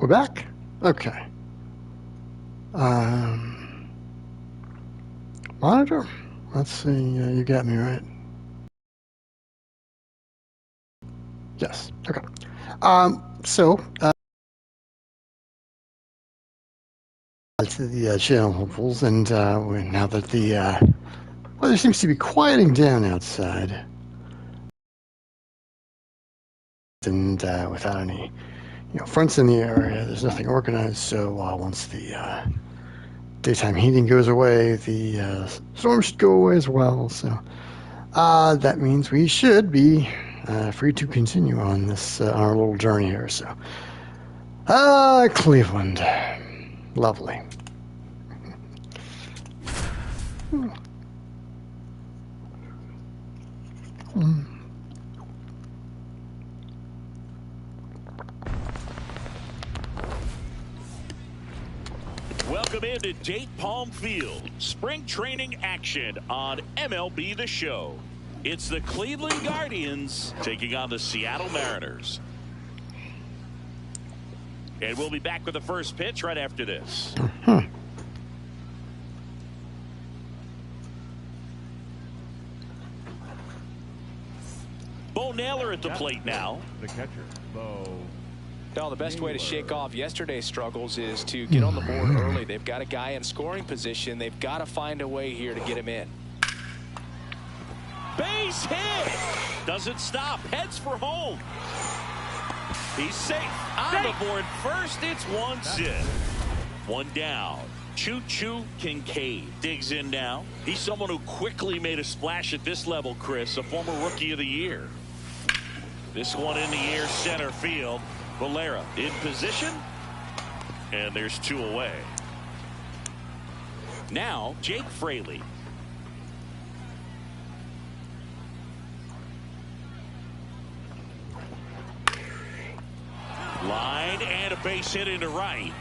We're back? Okay. Monitor? Let's see. You got me right. Yes. Okay. To the channel hopefuls, and now that the weather seems to be quieting down outside, and without any fronts in the area, there's nothing organized. So once the daytime heating goes away, the storm should go away as well. So that means we should be free to continue on this on our little journey here. So Cleveland, lovely. Welcome into Date Palm Field. Spring training action on MLB The Show. It's the Cleveland Guardians taking on the Seattle Mariners. And we'll be back with the first pitch right after this. Bo Naylor at the plate now. The catcher, Bo. Well, the best way to shake off yesterday's struggles is to get on the board early. They've got a guy in scoring position. They've got to find a way here to get him in. Base hit. Doesn't stop. Heads for home. He's safe. On the board first. It's one zip. One down. Choo-Choo Kincaid digs in now. He's someone who quickly made a splash at this level, Chris. A former Rookie of the Year. This one in the air, center field. Valera in position, and there's two away. Now Jake Fraley. Line and a base hit into right.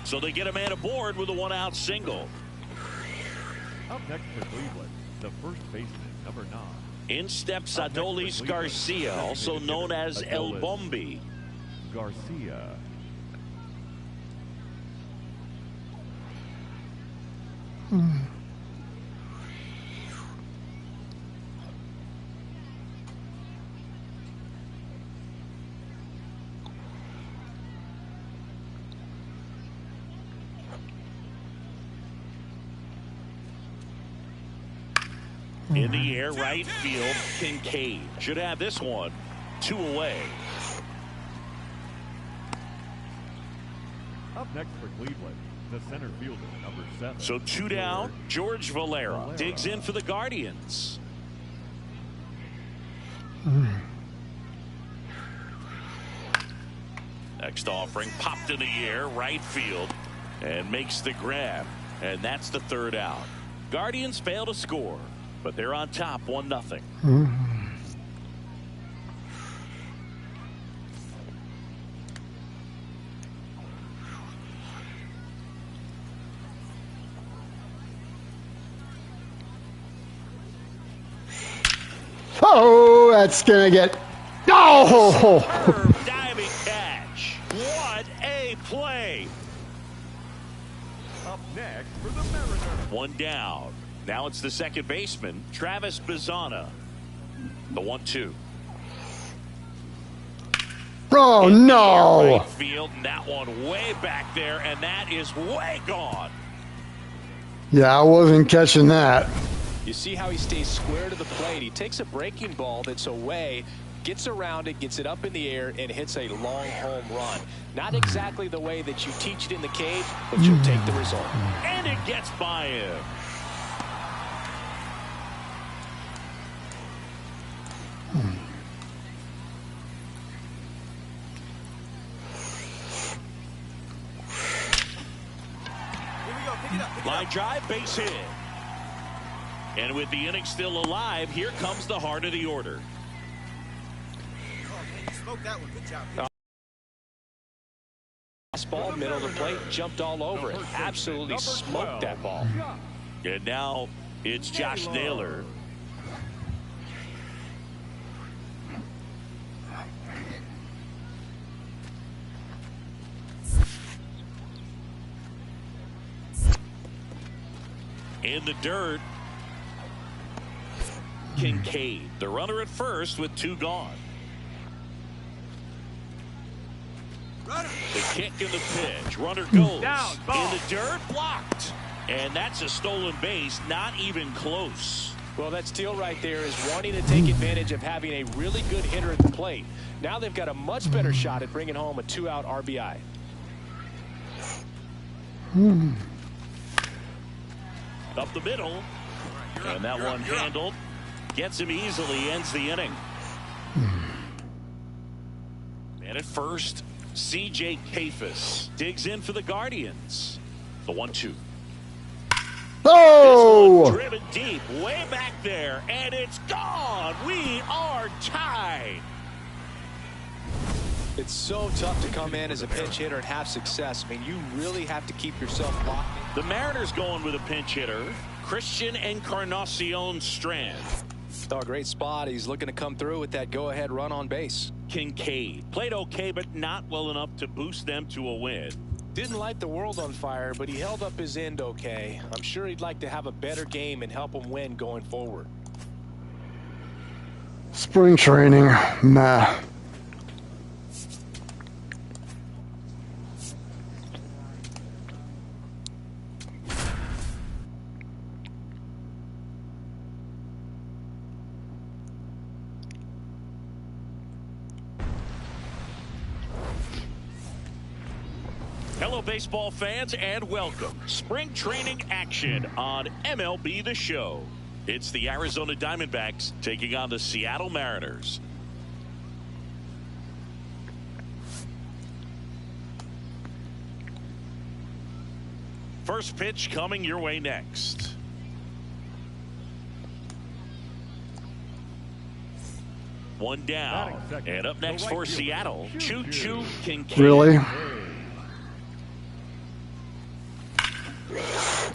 So they get a man aboard with a one-out single. Up next for Cleveland, the first baseman, number 9. In steps Adolis Garcia, also known as El Bombi. Garcia. In the air, right field, Kincaid. Should have this one. Two away. Up next for Cleveland, the center fielder, number 7. So two down. George Valera digs in for the Guardians. Next offering popped in the air, right field, and makes the grab. And that's the third out. Guardians fail to score, but they're on top 1-0. Oh, that's gonna get. Oh! Diving catch. What a play. Up next for the Mariners. One down. Now it's the second baseman, Travis Bazzana. The 1-2. Oh, no! Right field, and that one way back there, and that is way gone. Yeah, I wasn't catching that. You see how he stays square to the plate. He takes a breaking ball that's away, gets around it, gets it up in the air, and hits a long home run. Not exactly the way that you teach it in the cage, but you'll take the result. And it gets by him. Line drive, base hit. And with the inning still alive, here comes the heart of the order. Ball, middle of the plate, jumped all over it. Absolutely smoked that ball. And now it's Josh Naylor. In the dirt. Kincaid, the runner at first with 2 gone. The kick and the pitch. Runner goes Down, in the dirt, blocked. And that's a stolen base, not even close. Well, that steal right there is wanting to take advantage of having a really good hitter at the plate. Now they've got a much better shot at bringing home a 2-out RBI. Up the middle. And that one handled. Gets him easily, ends the inning. And at first, C.J. Kafis digs in for the Guardians. The 1-2. Oh! This one driven deep, way back there, and it's gone. We are tied. It's so tough to come in as a pinch hitter and have success. I mean, you really have to keep yourself locked in. The Mariners going with a pinch hitter, Christian Encarnacion Strand. Oh, great spot. He's looking to come through with that go-ahead run on base. Kincaid played okay, but not well enough to boost them to a win. Didn't light the world on fire, but he held up his end okay. I'm sure he'd like to have a better game and help him win going forward. Spring training, nah. Hello, baseball fans, and welcome. Spring training action on MLB The Show. It's the Arizona Diamondbacks taking on the Seattle Mariners. First pitch coming your way next. One down. And up next for Seattle, Choo-Choo Kincaid. Really?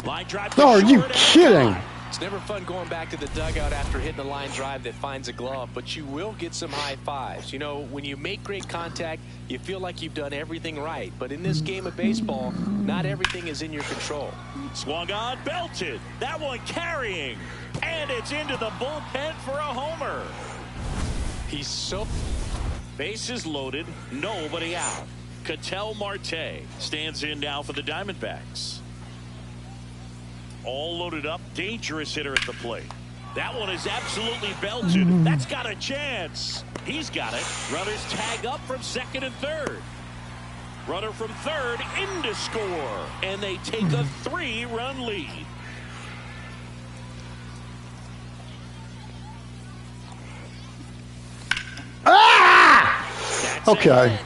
Line drive. No, are you kidding? It's never fun going back to the dugout after hitting a line drive that finds a glove, but you will get some high fives. You know, when you make great contact, you feel like you've done everything right. But in this game of baseball, not everything is in your control. Swung on, belted. That one carrying. And it's into the bullpen for a homer. He's so... Bases loaded, nobody out. Ketel Marte stands in now for the Diamondbacks. All loaded up, dangerous hitter at the plate. That one is absolutely belted. That's got a chance. He's got it. Runners tag up from second and third. Runner from third in to score. And they take a 3-run lead. That's Okay. it.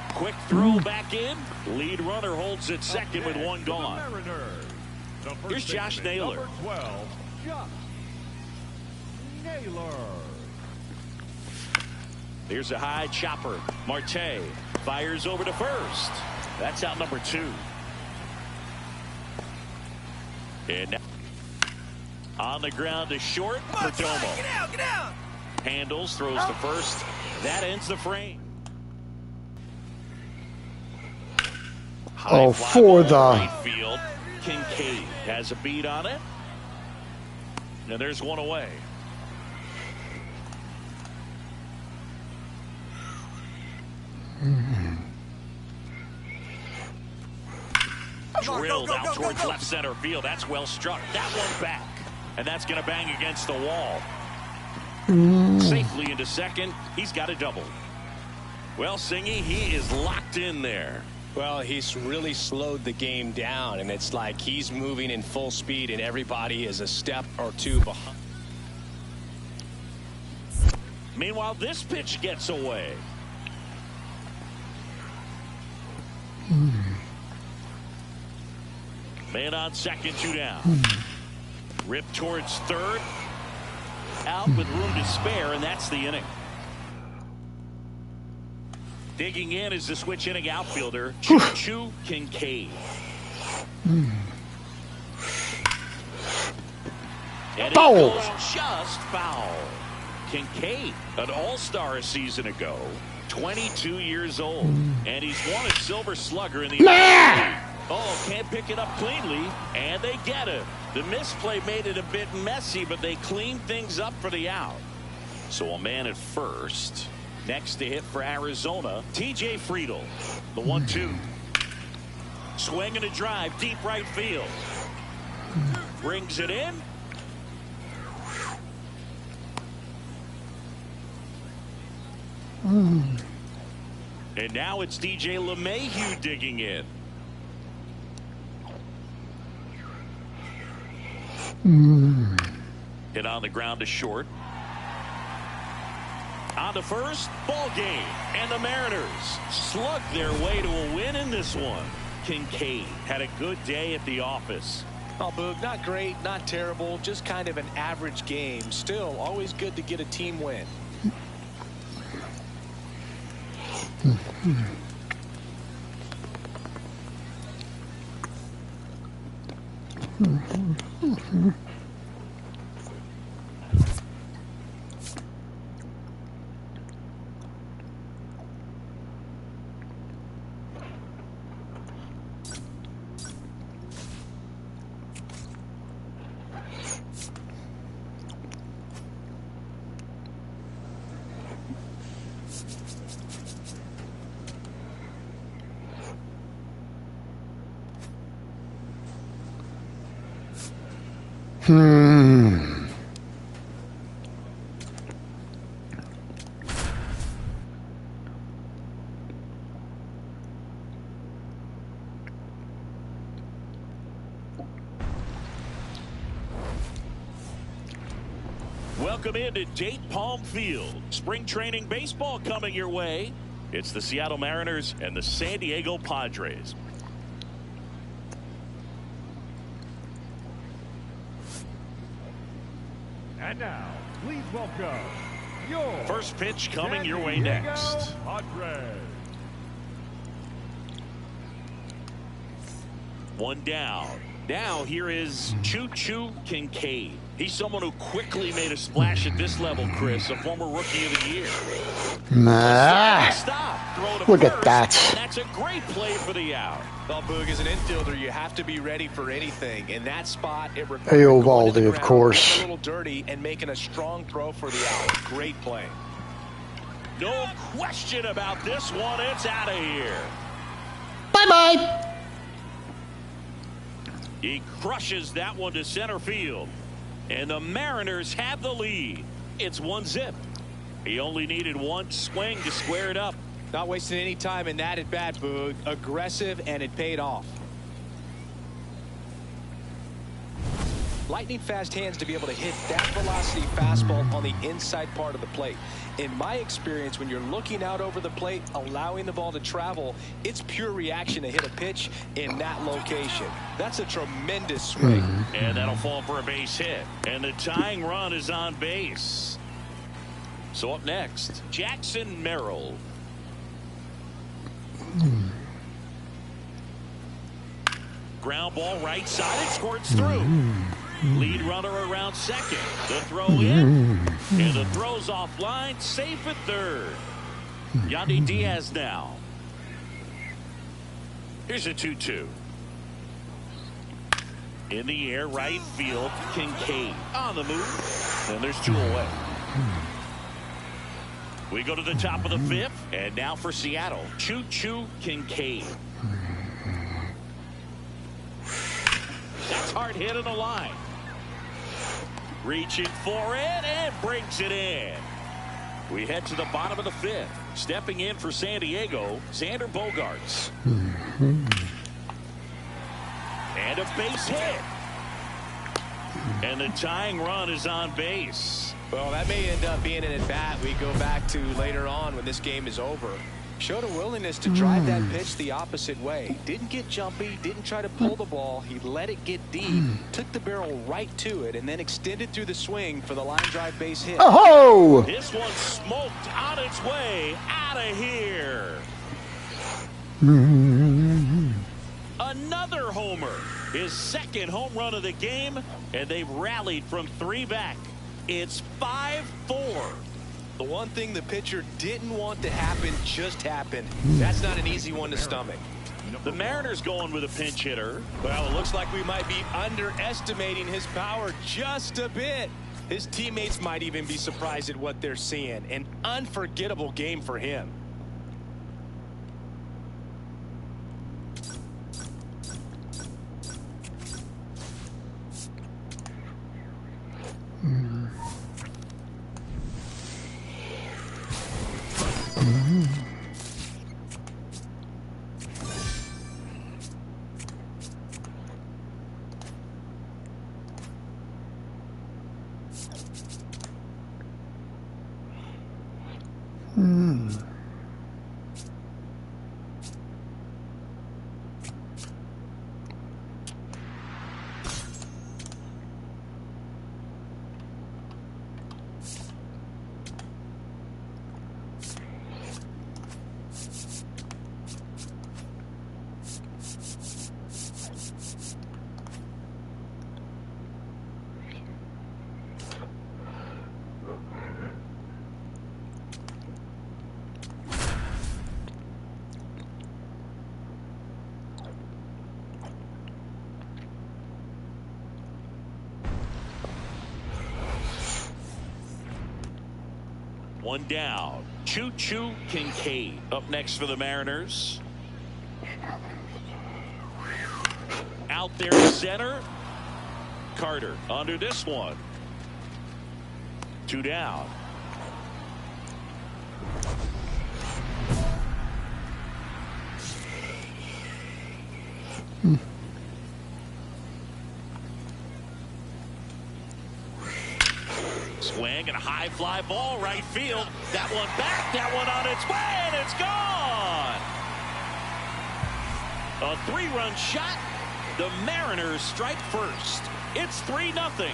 Quick throw back in. Lead runner holds it second with one gone. Here's Josh Naylor. Number 12, Josh Naylor. Here's a high chopper. Marte fires over to first. That's out number 2. And now on the ground to short. Perdomo. Get out, get out. Handles, throws to first. That ends the frame. Oh, for the... Right field. Kincaid has a beat on it. And there's one away. Drilled out towards left center field. That's well struck. That one back. And that's going to bang against the wall. Safely into second. He's got a double. Well, Singy, he is locked in there. Well, he's really slowed the game down, and it's like he's moving in full speed, and everybody is a step or two behind. Meanwhile, this pitch gets away. Man on second, 2 down. Ripped towards third. Out with room to spare, and that's the inning. Digging in is the switch inning outfielder, Choo-Choo Kincaid. And it goes just foul. Kincaid, an all-star a season ago, 22 years old, and he's won a Silver Slugger in the Oh, can't pick it up cleanly, and they get it. The misplay made it a bit messy, but they cleaned things up for the out. So a man at first. Next to hit for Arizona, TJ Friedl. The 1-2. Swing and a drive, deep right field. Brings it in. And now it's DJ LeMahieu digging in. Hit on the ground to short. On to first, ball game. And the Mariners slug their way to a win in this one. Kincaid had a good day at the office. Oh, Boog, not great, not terrible, just kind of an average game. Still, always good to get a team win. Welcome into Date Palm Field. Spring training baseball coming your way. It's the Seattle Mariners and the San Diego Padres. And now, please welcome your First pitch coming San your way Diego next. Padres. One down. Now here is Choo Kincaid. He's someone who quickly made a splash at this level, Chris, a former Rookie of the Year. Stop. Look at that. That's a great play for the out. Well, Boog, as an infielder, you have to be ready for anything. In that spot, it requires Eovaldi, of course. a little dirty and making a strong throw for the out. Great play. No question about this one. It's out of here. Bye-bye. He crushes that one to center field. And the Mariners have the lead. It's 1-0. He only needed one swing to square it up. Not wasting any time in that at bat, Boog. Aggressive, and it paid off. Lightning fast hands to be able to hit that velocity fastball on the inside part of the plate. In my experience, when you're looking out over the plate, allowing the ball to travel, it's pure reaction to hit a pitch in that location. That's a tremendous swing. And that'll fall for a base hit. And the tying run is on base. So up next, Jackson Merrill. Ground ball right side. It squirts through. Lead runner around second. The throw in. And the throw's offline. Safe at third. Yandy Diaz now. Here's a 2-2. In the air, right field. Kincaid on the move. And there's two away. We go to the top of the fifth. And now for Seattle, Choo Kincaid. That's hard hit on the line. Reaching for it and brings it in. We head to the bottom of the fifth. Stepping in for San Diego, Xander Bogaerts. And a base hit. And the tying run is on base. Well, that may end up being an at-bat we go back to later on when this game is over. Showed a willingness to drive that pitch the opposite way. Didn't get jumpy, didn't try to pull the ball. He let it get deep, took the barrel right to it, and then extended through the swing for the line drive base hit. Oh! This one smoked on its way out of here. Another homer. His second home run of the game, and they've rallied from 3 back. It's 5-4. The one thing the pitcher didn't want to happen just happened. That's not an easy one to stomach. The Mariners going with a pinch hitter. Well, it looks like we might be underestimating his power just a bit. His teammates might even be surprised at what they're seeing. An unforgettable game for him. One down. Choo-choo Kincaid up next for the Mariners. Out there in center. Carter under this one. 2 down. Swing and a high fly ball right field. That one back, that one on its way, and it's gone. A 3-run shot. The Mariners strike first. It's 3-0.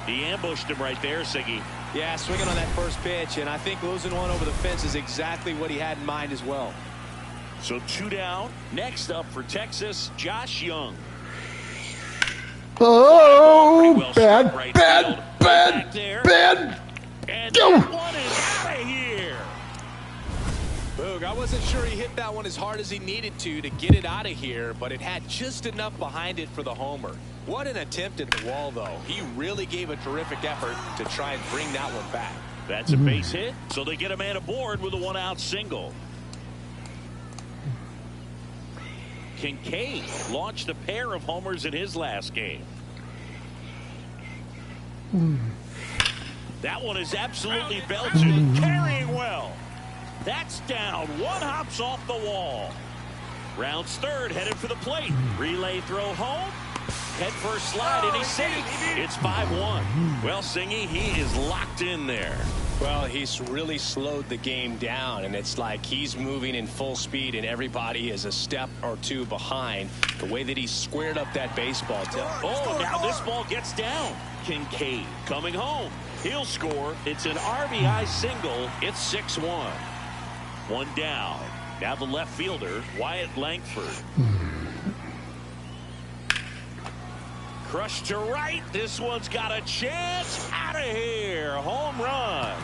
He ambushed him right there, Siggy. Yeah, swinging on that first pitch, and I think losing one over the fence is exactly what he had in mind as well. So 2 down. Next up for Texas, Josh Young. Oh, Well bad, right bad, field. bad, Back there. bad. And Go. that one is out of here. Boog, I wasn't sure he hit that one as hard as he needed to get it out of here, but it had just enough behind it for the homer. What an attempt at the wall, though. He really gave a terrific effort to try and bring that one back. That's a base hit, so they get a man aboard with a 1-out single. Kincaid launched a pair of homers in his last game. That one is absolutely belted, carrying well. That's down. One hops off the wall. Rounds third, headed for the plate. Relay throw home. Head first slide, and he's safe. It's 5-1. Well, Singy, he is locked in there. Well, he's really slowed the game down, and it's like he's moving in full speed, and everybody is a step or two behind. The way that he squared up that baseball. Oh, now this ball gets down. Kincaid coming home. He'll score. It's an RBI single. It's 6-1. 1 down. Now the left fielder, Wyatt Langford. Crushed to right. This one's got a chance. Out of here. Home run.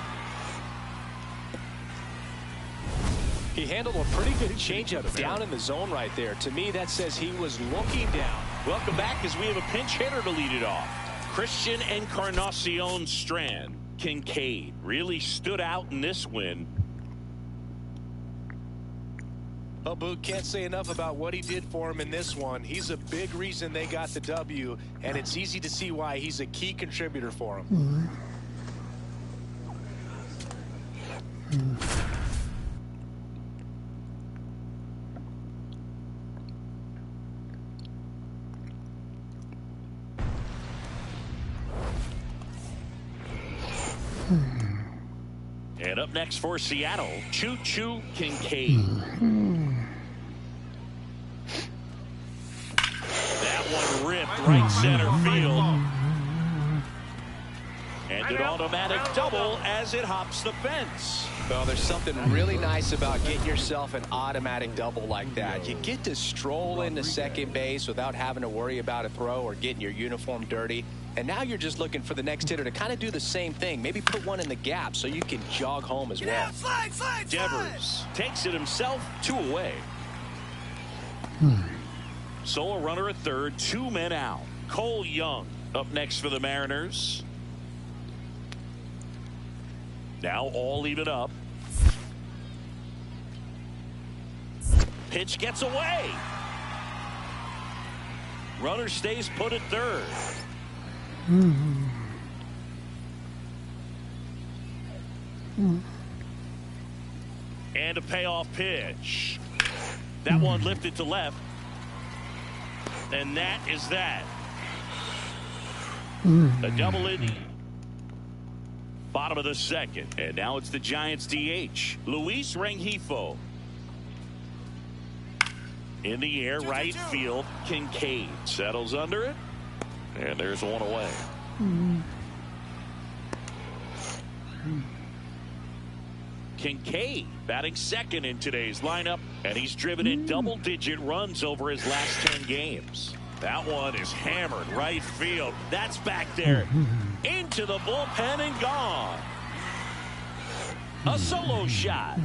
He handled a pretty good changeup down in the zone right there. To me, that says he was looking down. Welcome back as we have a pinch hitter to lead it off. Christian Encarnacion Strand. Kincaid really stood out in this win. Well, Boog, can't say enough about what he did for him in this one. He's a big reason they got the W, and it's easy to see why he's a key contributor for him. And up next for Seattle, Choo-choo Kincaid. That one ripped right center field. And an automatic double as it hops the fence. Well, there's something really nice about getting yourself an automatic double like that. You get to stroll into second base without having to worry about a throw or getting your uniform dirty. And now you're just looking for the next hitter to kind of do the same thing. Maybe put one in the gap so you can jog home as well. Devers takes it himself, 2 away. So a runner at third, 2 men out. Cole Young up next for the Mariners. Now all even up. Pitch gets away. Runner stays put at third. And a payoff pitch. That one lifted to left. And that is that. A double inning. Bottom of the second. And now it's the Giants DH, Luis Rengifo. In the air, right field. Kincaid settles under it. And there's one away. Kincaid batting second in today's lineup, and he's driven in double-digit runs over his last 10 games. That one is hammered right field. That's back there. Into the bullpen and gone. A solo shot.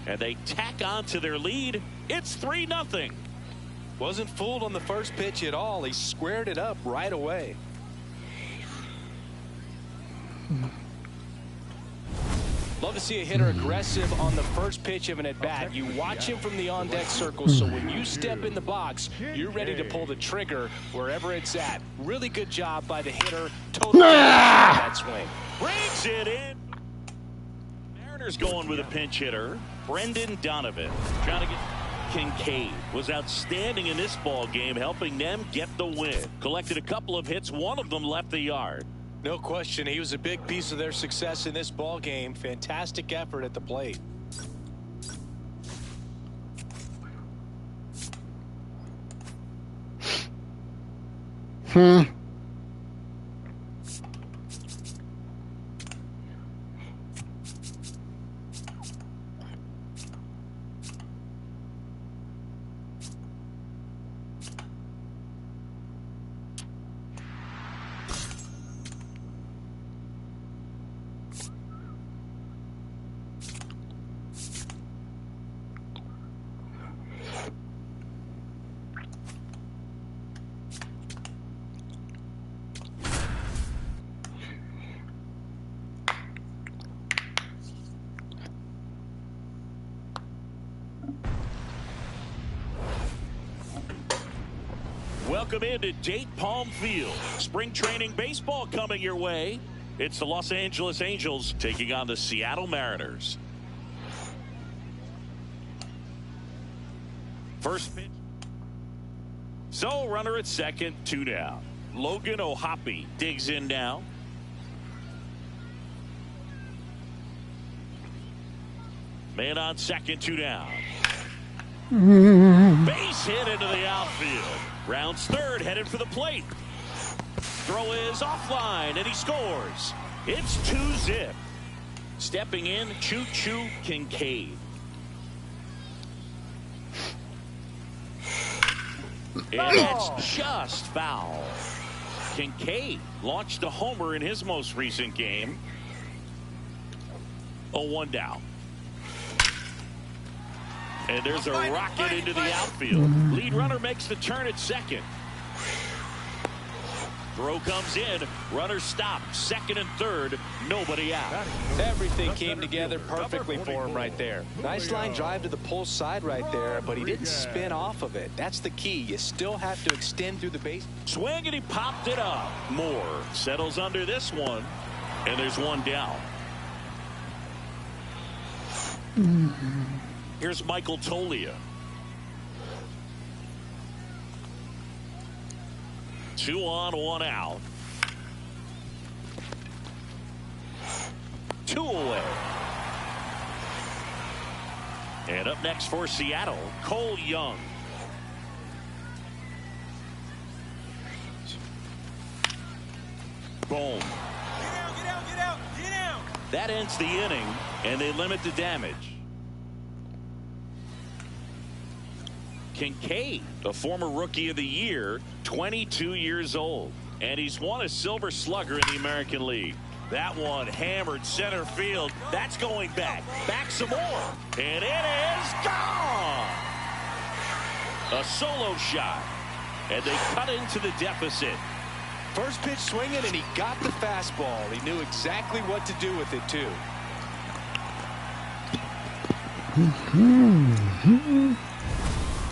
And they tack on to their lead. It's 3-0. Wasn't fooled on the first pitch at all. He squared it up right away. Love to see a hitter aggressive on the first pitch of an at-bat. You watch him from the on-deck circle, so when you step in the box, you're ready to pull the trigger wherever it's at. Really good job by the hitter. Totally that swing. Brings it in. Mariners going with a pinch hitter, Brendan Donovan. Trying to get Kincaid was outstanding in this ball game, helping them get the win. Collected a couple of hits. One of them left the yard. No question, he was a big piece of their success in this ball game. Fantastic effort at the plate. Welcome into Date Palm Field. Spring training baseball coming your way. It's the Los Angeles Angels taking on the Seattle Mariners. First pitch. So runner at second, 2 down. Logan O'Hoppe digs in now. Man on second, 2 down. Base hit into the outfield. Rounds third, headed for the plate. Throw is offline, and he scores. It's 2-zip. Stepping in, Choo-Choo Kincaid. And that's just foul. Kincaid launched a homer in his most recent game. 0-1 down. And there's a rocket into the outfield. Lead runner makes the turn at second. Throw comes in. Runner stopped. Second and third. Nobody out. Everything came together perfectly for him right there. Nice line drive to the pull side right there, but he didn't spin off of it. That's the key. You still have to extend through the base. Swing, and he popped it up. Moore settles under this one. And there's one down. Here's Michael Tolia. 2 on, 1 out. 2 away. And up next for Seattle, Cole Young. Boom. Get out. That ends the inning, and they limit the damage. Kincaid, a former Rookie of the Year, 22 years old. And he's won a Silver Slugger in the American League. That one hammered center field. That's going back. Back some more. And it is gone. A solo shot. And they cut into the deficit. First pitch swinging, and he got the fastball. He knew exactly what to do with it, too.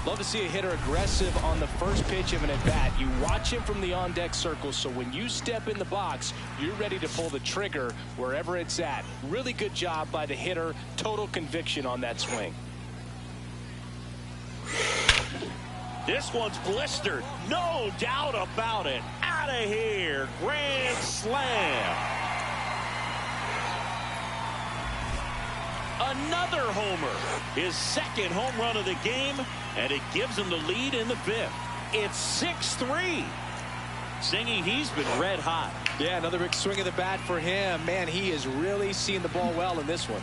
Love to see a hitter aggressive on the first pitch of an at-bat. You watch him from the on-deck circle, so when you step in the box, you're ready to pull the trigger wherever it's at. Really good job by the hitter. Total conviction on that swing. This one's blistered. No doubt about it. Out of here. Grand slam. Another homer. His second home run of the game, and it gives him the lead in the fifth. It's 6-3. Singy, he's been red hot. Yeah, another big swing of the bat for him. Man, he is really seeing the ball well in this one.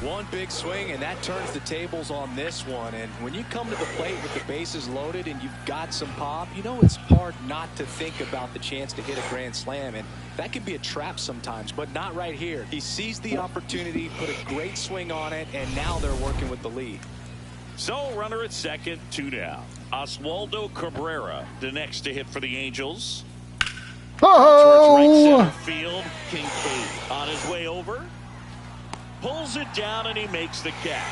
One big swing, and that turns the tables on this one. And when you come to the plate with the bases loaded and you've got some pop, you know it's hard not to think about the chance to hit a grand slam. And that can be a trap sometimes, but not right here. He sees the opportunity, put a great swing on it, and now they're working with the lead. So, runner at second, 2 down. Oswaldo Cabrera, the next to hit for the Angels. Oh! Towards right center field, Kincaid on his way over. Pulls it down, and he makes the catch.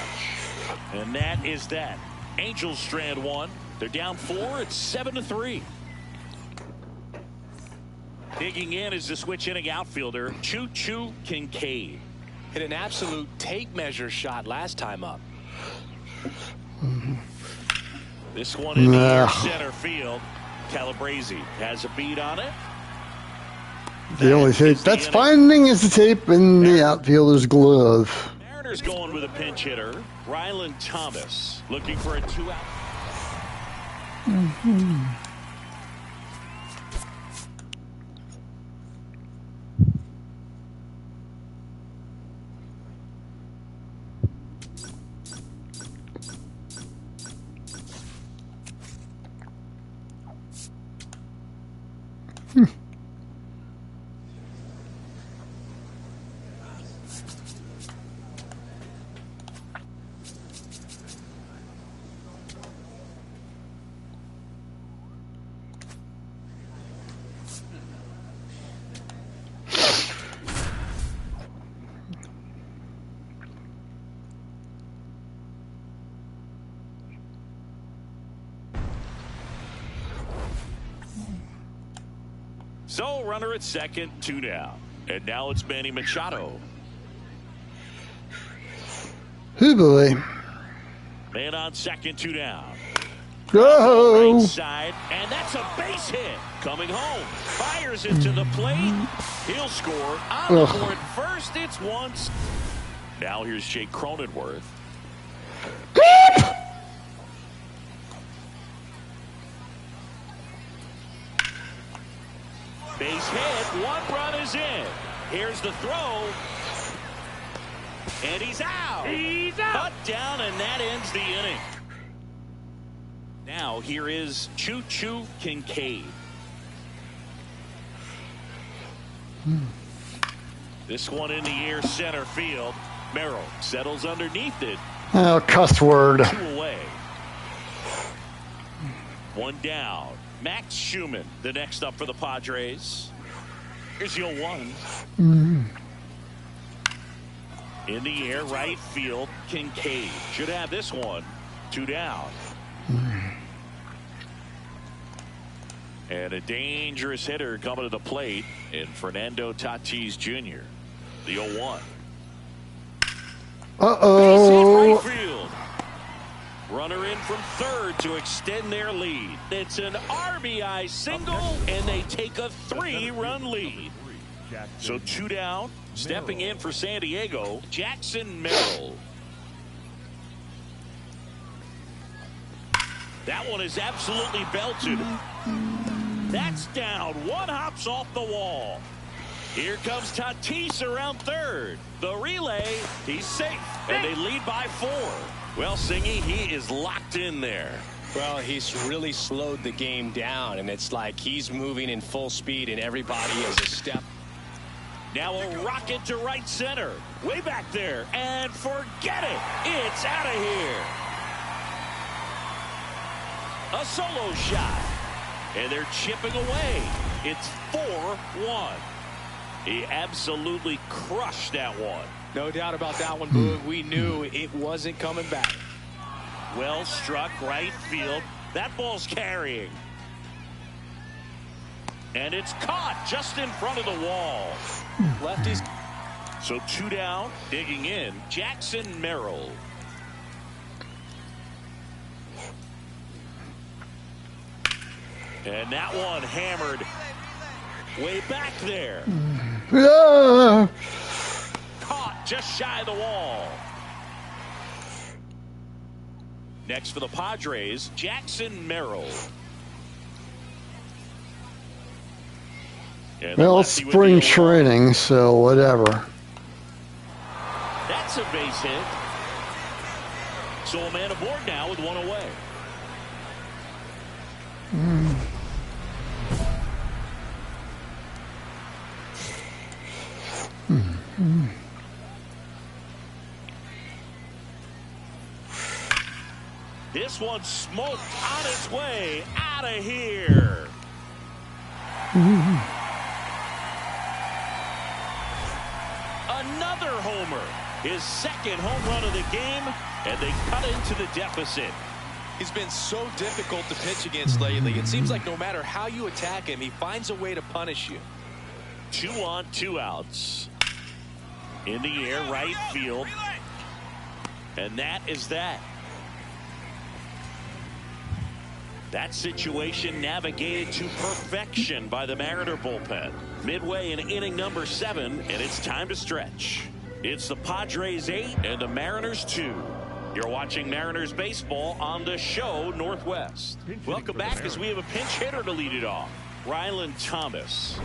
And that is that. Angels strand one. They're down 4. It's 7-3. Digging in is the switch inning outfielder, Choo-Choo Kincaid. Hit an absolute tape measure shot last time up. This one in the air center field. Calabrese has a beat on it. The only tape that's finding is the tape in the outfielder's glove. Mariners going with a pinch hitter. Ryland Thomas looking for a 2-out. So, runner at second, 2 down. And now it's Manny Machado. Oh boy. Man on second, 2 down. Go! Right side, and that's a base hit. Coming home. Fires it to the plate. He'll score. On the board first, it's once. Now here's Jake Cronenworth. Base hit. 1 run is in. Here's the throw. And he's out. He's out. Cut down, and that ends the inning. Now here is Choo-Choo Kincaid. This one in the air center field. Merrill settles underneath it. Oh, cuss word. 2 away. 1 down. Max Schumann, the next up for the Padres. Here's the 0-1. In the air, right field, Kincaid. Should have this one. 2 down. And a dangerous hitter coming to the plate in Fernando Tatis Jr. The 0-1. Uh-oh. Right field. Runner in from third to extend their lead. It's an RBI single, and they take a 3-run lead. So 2 down. Stepping in for San Diego, Jackson Merrill. That one is absolutely belted. That's down. 1 hops off the wall. Here comes Tatis around third. The relay, he's safe, and they lead by 4. Well, Singy, he is locked in there. Well, he's really slowed the game down, and it's like he's moving in full speed, and everybody is a step. Now a rocket to right center. Way back there. And forget it. It's out of here. A solo shot. And they're chipping away. It's 4-1. He absolutely crushed that one. No doubt about that one, Boog. We knew it wasn't coming back. Well struck right field. That ball's carrying. And it's caught just in front of the wall. Lefties. So 2 down, digging in, Jackson Merrill. And that one hammered way back there. Yeah. Caught just shy of the wall. Next for the Padres, Jackson Merrill. And Well, it's spring training, so whatever. That's a base hit. So a man aboard now with one away. This one smoked on its way out of here. Another homer. His second home run of the game, and they cut into the deficit. He's been so difficult to pitch against lately. It seems like no matter how you attack him, he finds a way to punish you. 2 on, 2 outs. In the air, right field. And that is that. That situation navigated to perfection by the Mariner bullpen. Midway in inning number 7, and it's time to stretch. It's the Padres 8 and the Mariners 2. You're watching Mariners baseball on the show Northwest. Welcome back as we have a pinch hitter to lead it off. Rylan Thomas.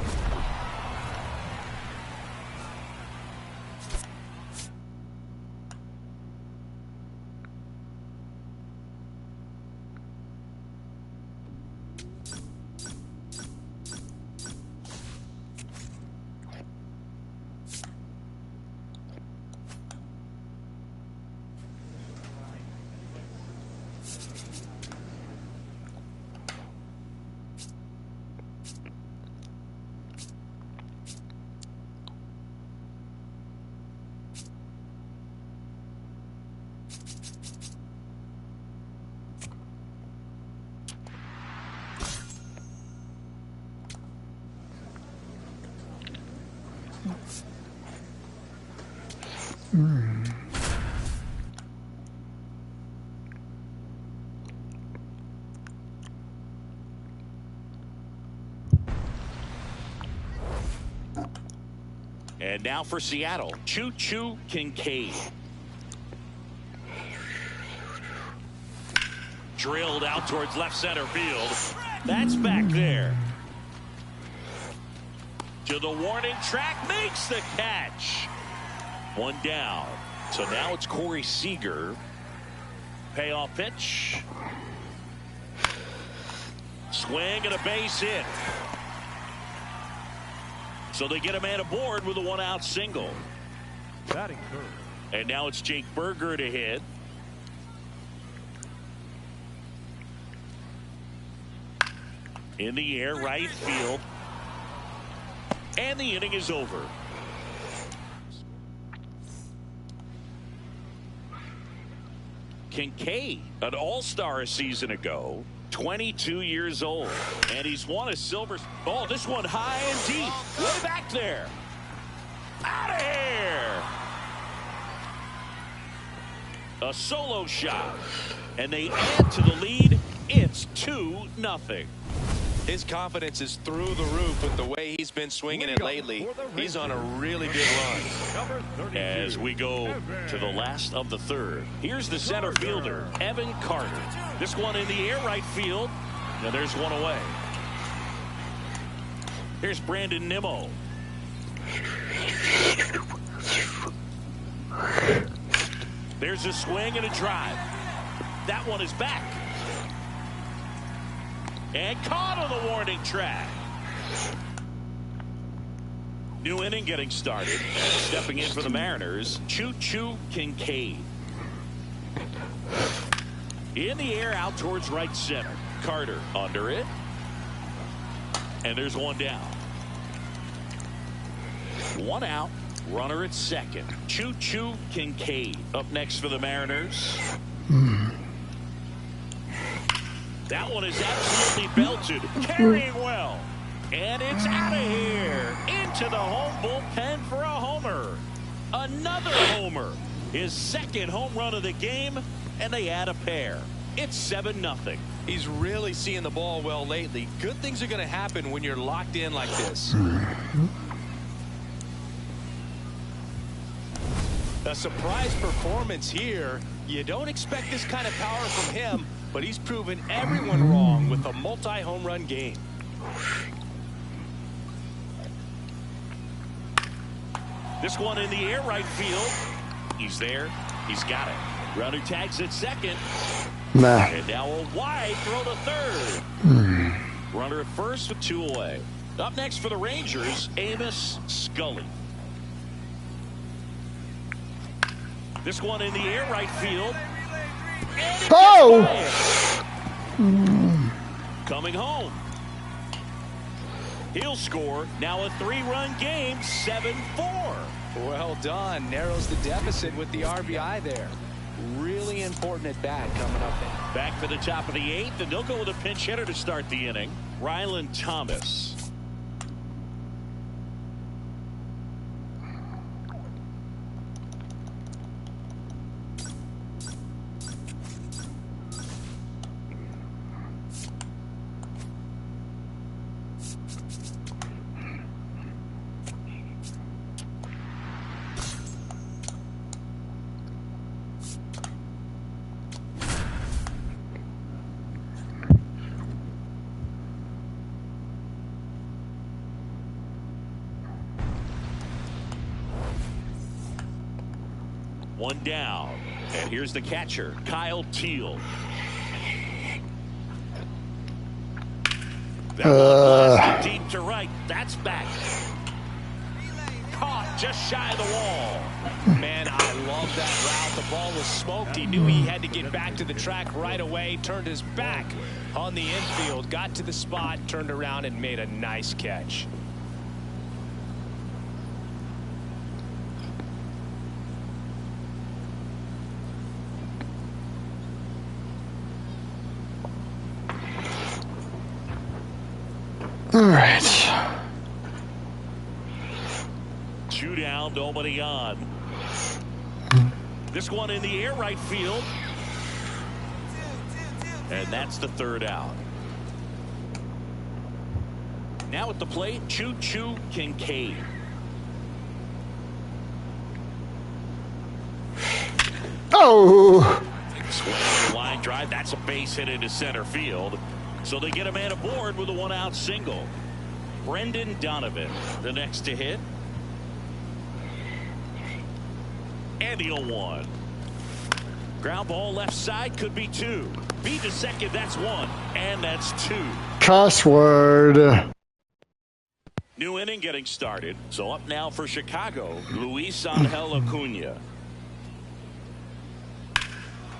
And now for Seattle, Choo-Choo Kincaid. Drilled out towards left center field. That's back there. To the warning track, makes the catch. 1 down. So now it's Corey Seager. Payoff pitch. Swing and a base hit. So they get a man aboard with a 1-out single. Batting third. And now it's Jake Berger to hit. In the air, right field. And the inning is over. Kincaid, an all-star a season ago, 22 years old, and he's won a silver. Oh, this one high and deep, way back there. Out of here. A solo shot, and they add to the lead. It's 2-0. His confidence is through the roof with the way he's been swinging it lately. He's on a really good run. As we go to the last of the third, here's the center fielder, Evan Carter. This one in the air, right field. Now there's one away. Here's Brandon Nimmo. There's a swing and a drive. That one is back. And caught on the warning track. New inning getting started. Stepping in for the Mariners, Choo-Choo Kincaid. In the air out towards right center. Carter under it. And there's one down. One out. Runner at second. Choo-Choo Kincaid up next for the Mariners. That one is absolutely belted. Carrying well. And it's out of here. Into the home bullpen for a homer. Another homer. His second home run of the game. And they add a pair. It's 7-0. He's really seeing the ball well lately. Good things are going to happen when you're locked in like this. A surprise performance here. You don't expect this kind of power from him, but he's proven everyone wrong with a multi-home run game. This one in the air right field. He's there. He's got it. Runner tags at second. Nah. And now a wide throw to third. Runner at first with 2 away. Up next for the Rangers, Amos Scully. This one in the air right field. Oh! Coming home. He'll score. Now a 3-run game, 7-4. Well done. Narrows the deficit with the RBI there. Really important at bat coming up now. Back for the top of the 8th, and they'll go with a pinch hitter to start the inning. Rylan Thomas. One down. And here's the catcher, Kyle Teal. That one blasted deep to right. That's back. Caught just shy of the wall. Man, I love that route. The ball was smoked. He knew he had to get back to the track right away. Turned his back on the infield. Got to the spot. Turned around and made a nice catch. All right. 2 down, nobody on. This one in the air right field. And that's the 3rd out. Now at the plate, Choo-Choo Kincaid. Oh! Swing line drive. That's a base hit into center field. So they get a man aboard with a 1-out single. Brendan Donovan, the next to hit. And the 0-1. Ground ball left side, could be 2. Beat to second, that's 1. And that's 2. Cuss word. New inning getting started. So up now for Chicago, Luis Angel Acuna.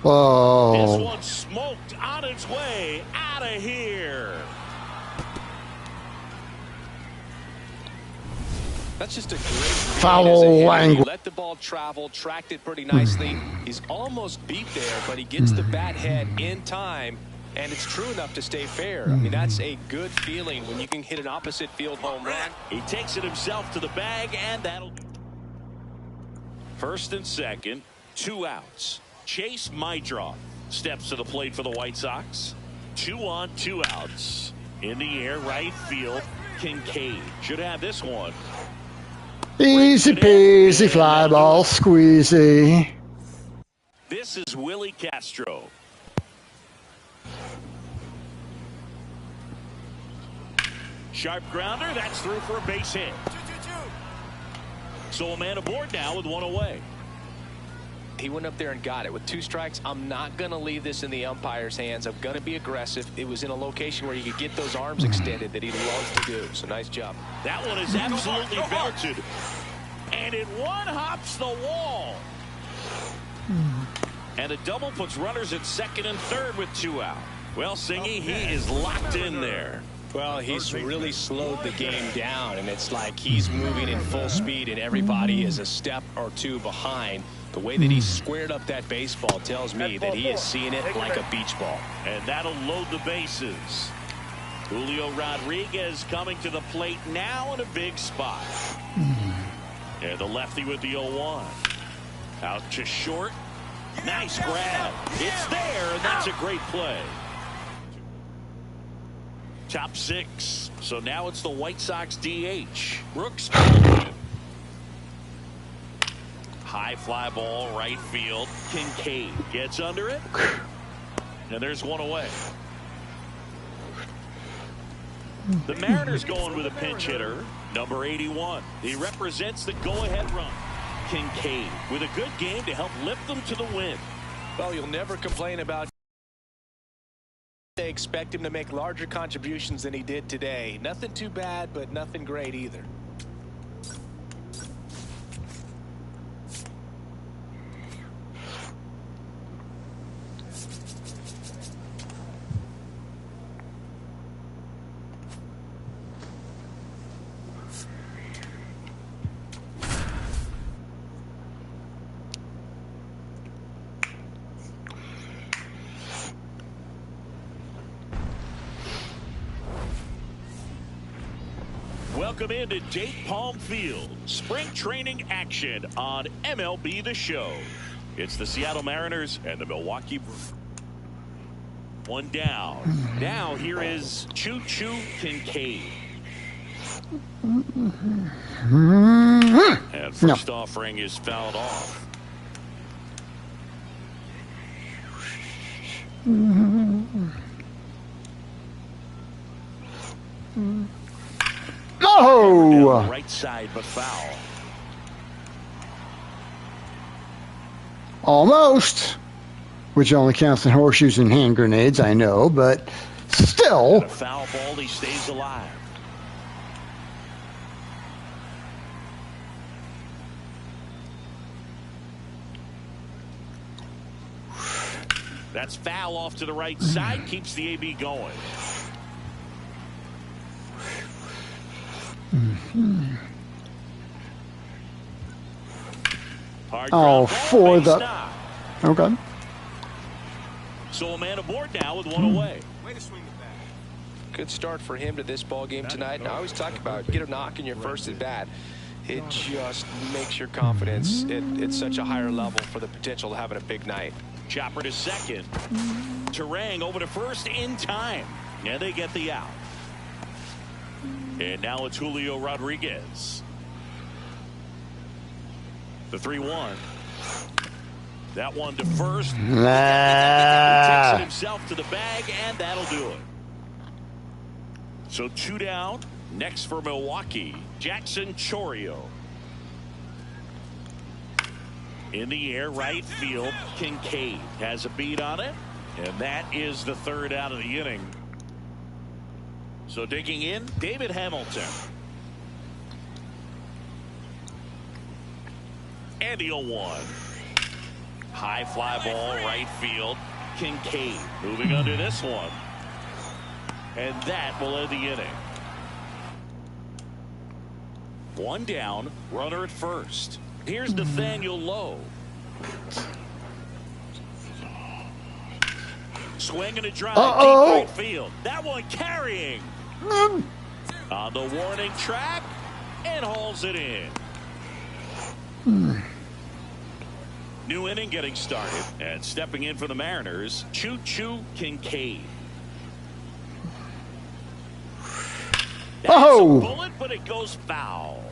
Whoa. This one smoked on its way out of here. That's just a great foul language. Let the ball travel, tracked it pretty nicely. He's almost beat there, but he gets the bat head in time, and it's true enough to stay fair. I mean, that's a good feeling when you can hit an opposite field home run. He takes it himself to the bag, and that'll do. First and second, 2 outs. Chase Mydroth steps to the plate for the White Sox. 2 on, 2 outs. In the air, right field, Kincaid should have this one. Easy peasy, fly ball squeezy. This is Willie Castro. Sharp grounder, that's through for a base hit. So a man aboard now with 1 away. He went up there and got it. With 2 strikes, I'm not going to leave this in the umpire's hands. I'm going to be aggressive. It was in a location where you could get those arms extended that he loves to do. So nice job. That one is absolutely belted. And it one-hops the wall. And a double puts runners at second and third with 2 out. Well, Singy, he is locked in there. Well, he's really slowed the game down, and it's like he's moving in full speed, and everybody is a step or 2 behind. The way that he squared up that baseball tells me that he is seeing it like a beach ball. And that'll load the bases. Julio Rodriguez coming to the plate now in a big spot. And the lefty with the 0-1. Out to short. Nice grab. It's there, and that's a great play. Top 6. So now it's the White Sox DH. Brooks. High fly ball, right field. Kincaid gets under it. And there's one away. The Mariners going with a pinch hitter, number 81. He represents the go-ahead run. Kincaid with a good game to help lift them to the win. Well, you'll never complain about. They expect him to make larger contributions than he did today. Nothing too bad, but nothing great either. Welcome into Date Palm Field. Spring training action on MLB The Show. It's the Seattle Mariners and the Milwaukee Brewers. One down. Now here is Choo-Choo Kincaid. And first offering is fouled off. No! Right side, but foul. Almost. Which only counts in horseshoes and hand grenades, I know, but still. And a foul ball, he stays alive. That's foul off to the right side, keeps the AB going. Oh, for the. Okay. So a man aboard now with one away. Way to swing the bat. Good start for him to this ball game tonight. And I always talk about get a knock in your first at bat. It just makes your confidence at such a higher level for the potential of having a big night. Chopper to second. Terang over to first in time. And they get the out. And now it's Julio Rodriguez. The 3-1. That one to first. He takes it himself to the bag, and that'll do it. So 2 down. Next for Milwaukee, Jackson Chourio. In the air, right field, Kincaid has a beat on it. And that is the 3rd out of the inning. So digging in, David Hamilton. And the 0-1. High fly ball, right field. Kincaid moving under this one. And that will end the inning. 1 down, runner at first. Here's Nathaniel Lowe. Swing and a drive, deep right field. That one carrying. On the warning track and hauls it in. New inning getting started, and stepping in for the Mariners, Choo-Choo Kincaid. That's a bullet, but it goes foul.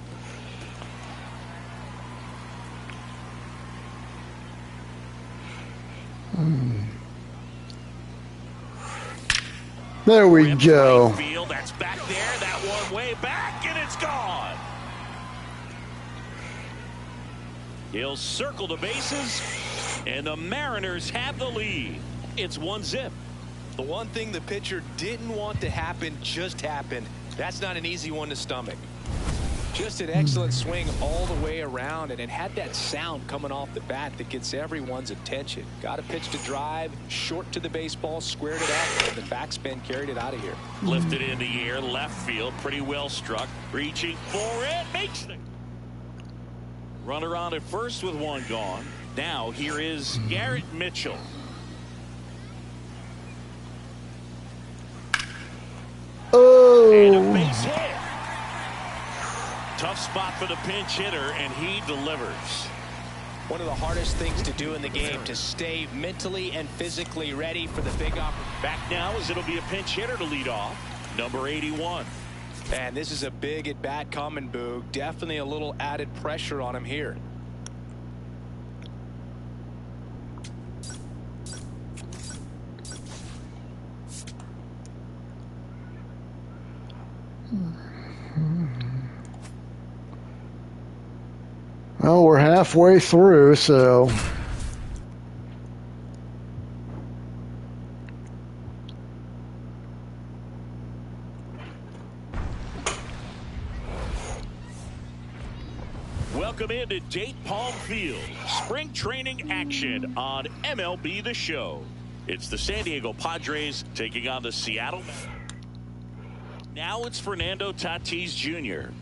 There we go. Right field, that's back there. That one way back, and it's gone. He'll circle the bases And the Mariners have the lead. It's 1-0. The one thing the pitcher didn't want to happen just happened. That's not an easy one to stomach. Just an excellent swing all the way around, and it had that sound coming off the bat that gets everyone's attention. Got a pitch to drive, short to the baseball, squared it up, and the backspin carried it out of here. Lifted in the air, left field, pretty well struck. Reaching for it, makes the runner on at first with one gone. Now here is Garrett Mitchell. Oh! And a base hit. Tough spot for the pinch hitter, and he delivers. One of the hardest things to do in the game, to stay mentally and physically ready for the big opportunity. Back now as it'll be a pinch hitter to lead off. Number 81. And this is a big at bat coming, Boog. Definitely a little added pressure on him here. Well, we're halfway through, so Welcome into Dayton Palm Field. Spring training action on MLB The Show. It's the San Diego Padres taking on the Seattle. Now it's Fernando Tatis Jr.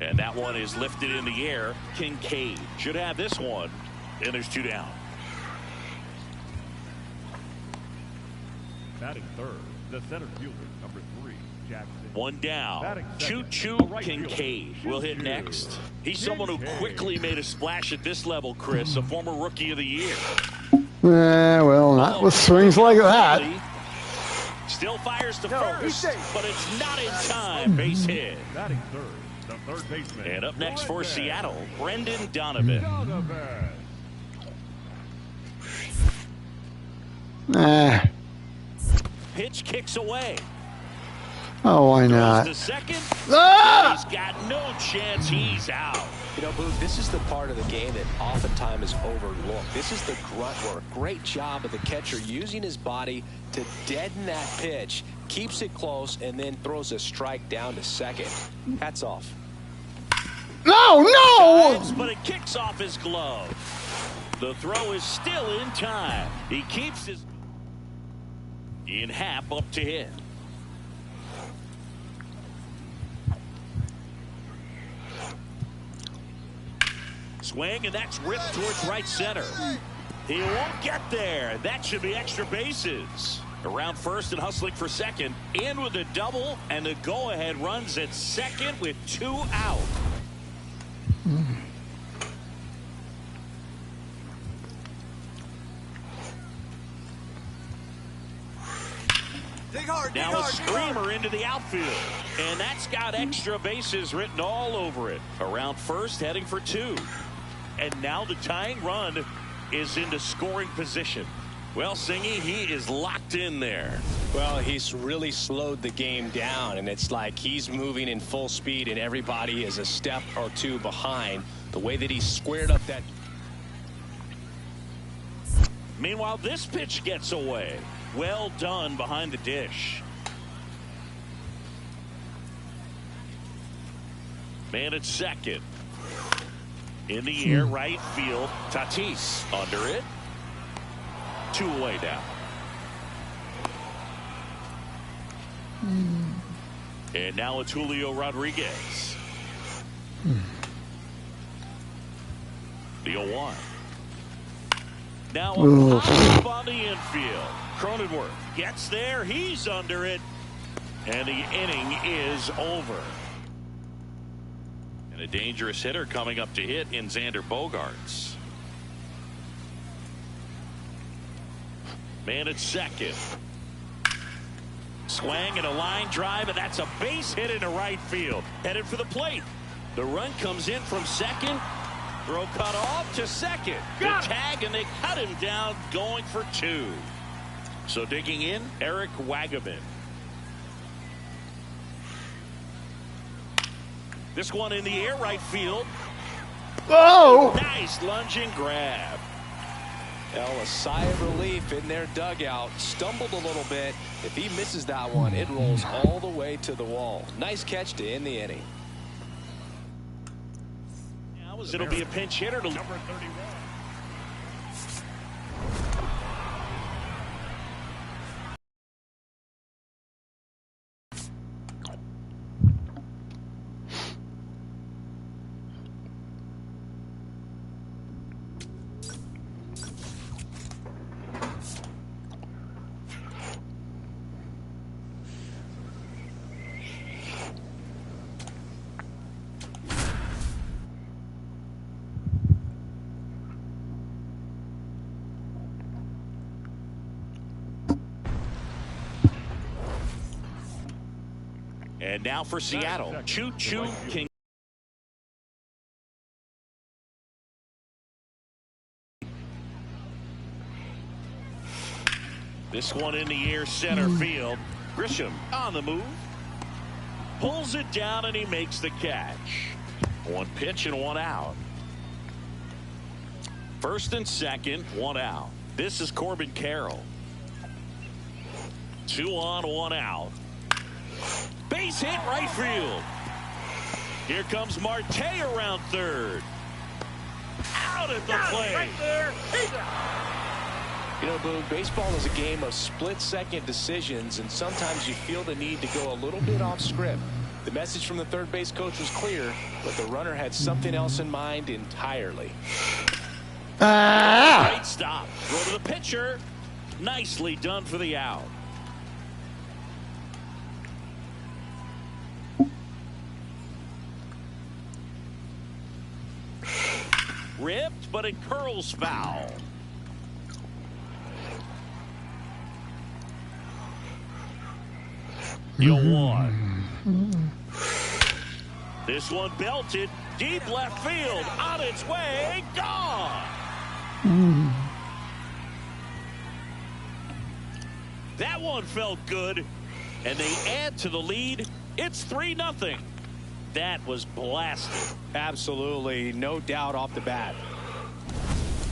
And that one is lifted in the air. Kincaid should have this one. And there's 2 down. Batting third, the center fielder, number 3, Jackson. 1 down. Choo-choo right Kincaid fielder. will hit Choo-choo. next. He's someone who Kincaid. quickly made a splash at this level, Chris, a former Rookie of the Year. well, not with swings like that. Still fires to first, but it's not in time. Base hit. Batting third, the third baseman. And up next for Brendan Seattle, Brendan Donovan. Donovan. Ah, Pitch kicks away. oh, why Goes not? to second. Ah! He's got no chance. He's out. You know, Boog, this is the part of the game that oftentimes is overlooked. This is the grunt work. Great job of the catcher using his body to deaden that pitch, keeps it close, and then throws a strike down to second. Hats off. No! Dives, but it kicks off his glove. The throw is still in time. He keeps his in half up to hit. Swing, and that's ripped towards right center. He won't get there. That should be extra bases. Around first and hustling for second. In with a double, and the go-ahead runs at second with 2 out. Dig hard, dig Now a hard, dig hard. screamer into the outfield. And that's got extra bases written all over it. Around first, heading for 2. And now the tying run is into scoring position. Well, Singy, he is locked in there. Well, he's really slowed the game down, and it's like he's moving in full speed, and everybody is a step or 2 behind. The way that he squared up that. Meanwhile, this pitch gets away. Well done behind the dish. Man at second. In the air, right field. Tatis under it. 2 away now. And now it's Julio Rodriguez. The 0-1. Now a pop on the infield. Cronenworth gets there. He's under it. And the inning is over. And a dangerous hitter coming up to hit in Xander Bogaerts. Man at second. Swing and a line drive, and that's a base hit into right field. Headed for the plate. The run comes in from second. Throw cut off to second. The tag, and they cut him down going for 2. So digging in, Eric Wagaman. This one in the air, right field. Oh! Nice lunging grab. Well, a sigh of relief in their dugout. Stumbled a little bit. If he misses that one, it rolls all the way to the wall. Nice catch to end the inning. Now it'll be a pinch hitter to Number 31. And now for Seattle, Choo-Choo King. This one in the air, center field. Grisham on the move. Pulls it down and he makes the catch. One pitch and one out. First and second, one out. This is Corbin Carroll. 2 on, 1 out. Base hit right field. Here comes Marte around third. Out at the plate. Right there. You know, Boog, baseball is a game of split-second decisions, and sometimes you feel the need to go a little bit off script. The message from the third base coach was clear, but the runner had something else in mind entirely. Great stop. Throw to the pitcher. Nicely done for the out. Ripped, but it curls foul. You won. This one belted deep left field, on its way, gone. That one felt good, and they add to the lead. It's 3-0. That was blasted. Absolutely, no doubt off the bat.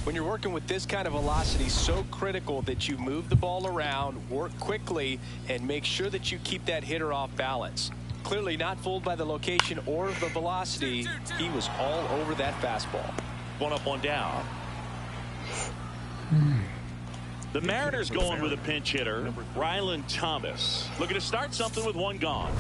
When you're working with this kind of velocity, so critical that you move the ball around, work quickly, and make sure that you keep that hitter off balance. Clearly not fooled by the location or the velocity. He was all over that fastball. 1 up, 1 down. The Mariners going with a pinch hitter, Rylan Thomas. Looking to start something with 1 gone.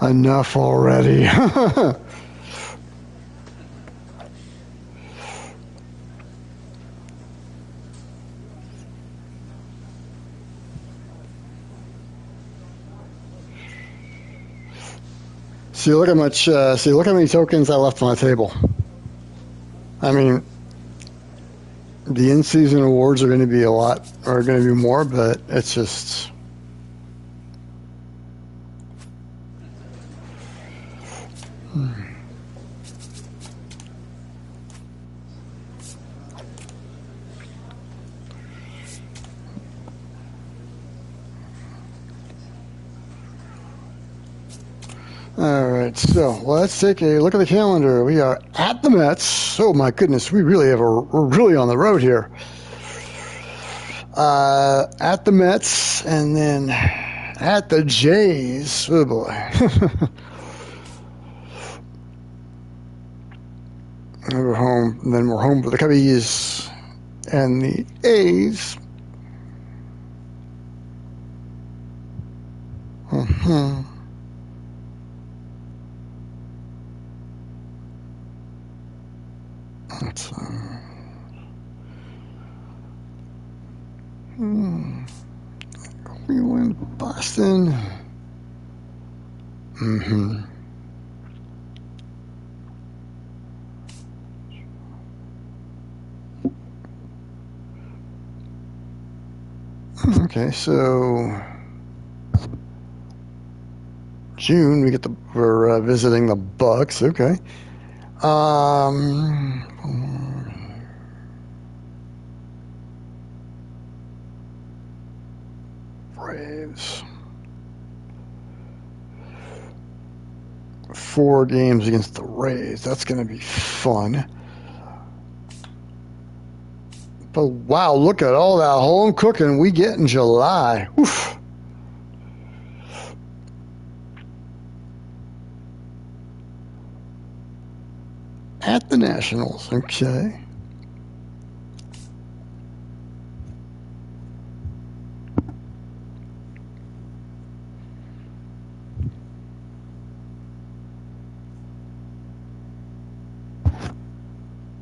Enough already. See, look how much. See, look how many tokens I left on my table. I mean, the in-season awards are going to be a lot, are going to be more, but it's just. All right, so let's take a look at the calendar. We are at the Mets. Oh my goodness, we're really on the road here. At the Mets, and then at the Jays. Oh boy. We're home, and then we're home for the Cubbies and the A's. Mm-hmm. That's, Cleveland, Boston. Mm-hmm. Okay, so June we're visiting the Bucks. Okay. Braves. 4 games against the Rays. That's going to be fun. But wow, look at all that home cooking we get in July. Oof. At the Nationals. Okay.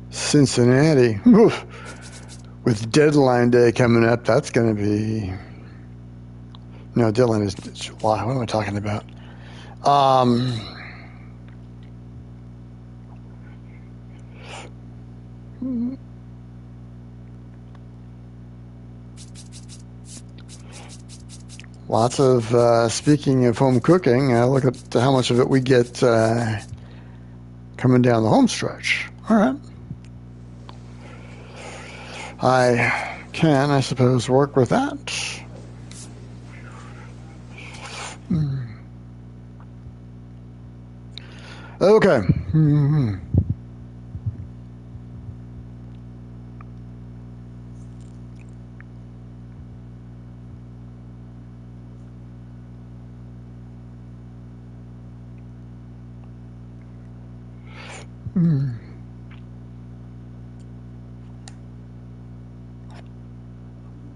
Cincinnati. Oof. With deadline day coming up, that's going to be... No, deadline is July. What am I talking about? Lots of, speaking of home cooking, look at how much of it we get coming down the home stretch. All right. I can, I suppose, work with that. Okay. Mm-hmm. Mm.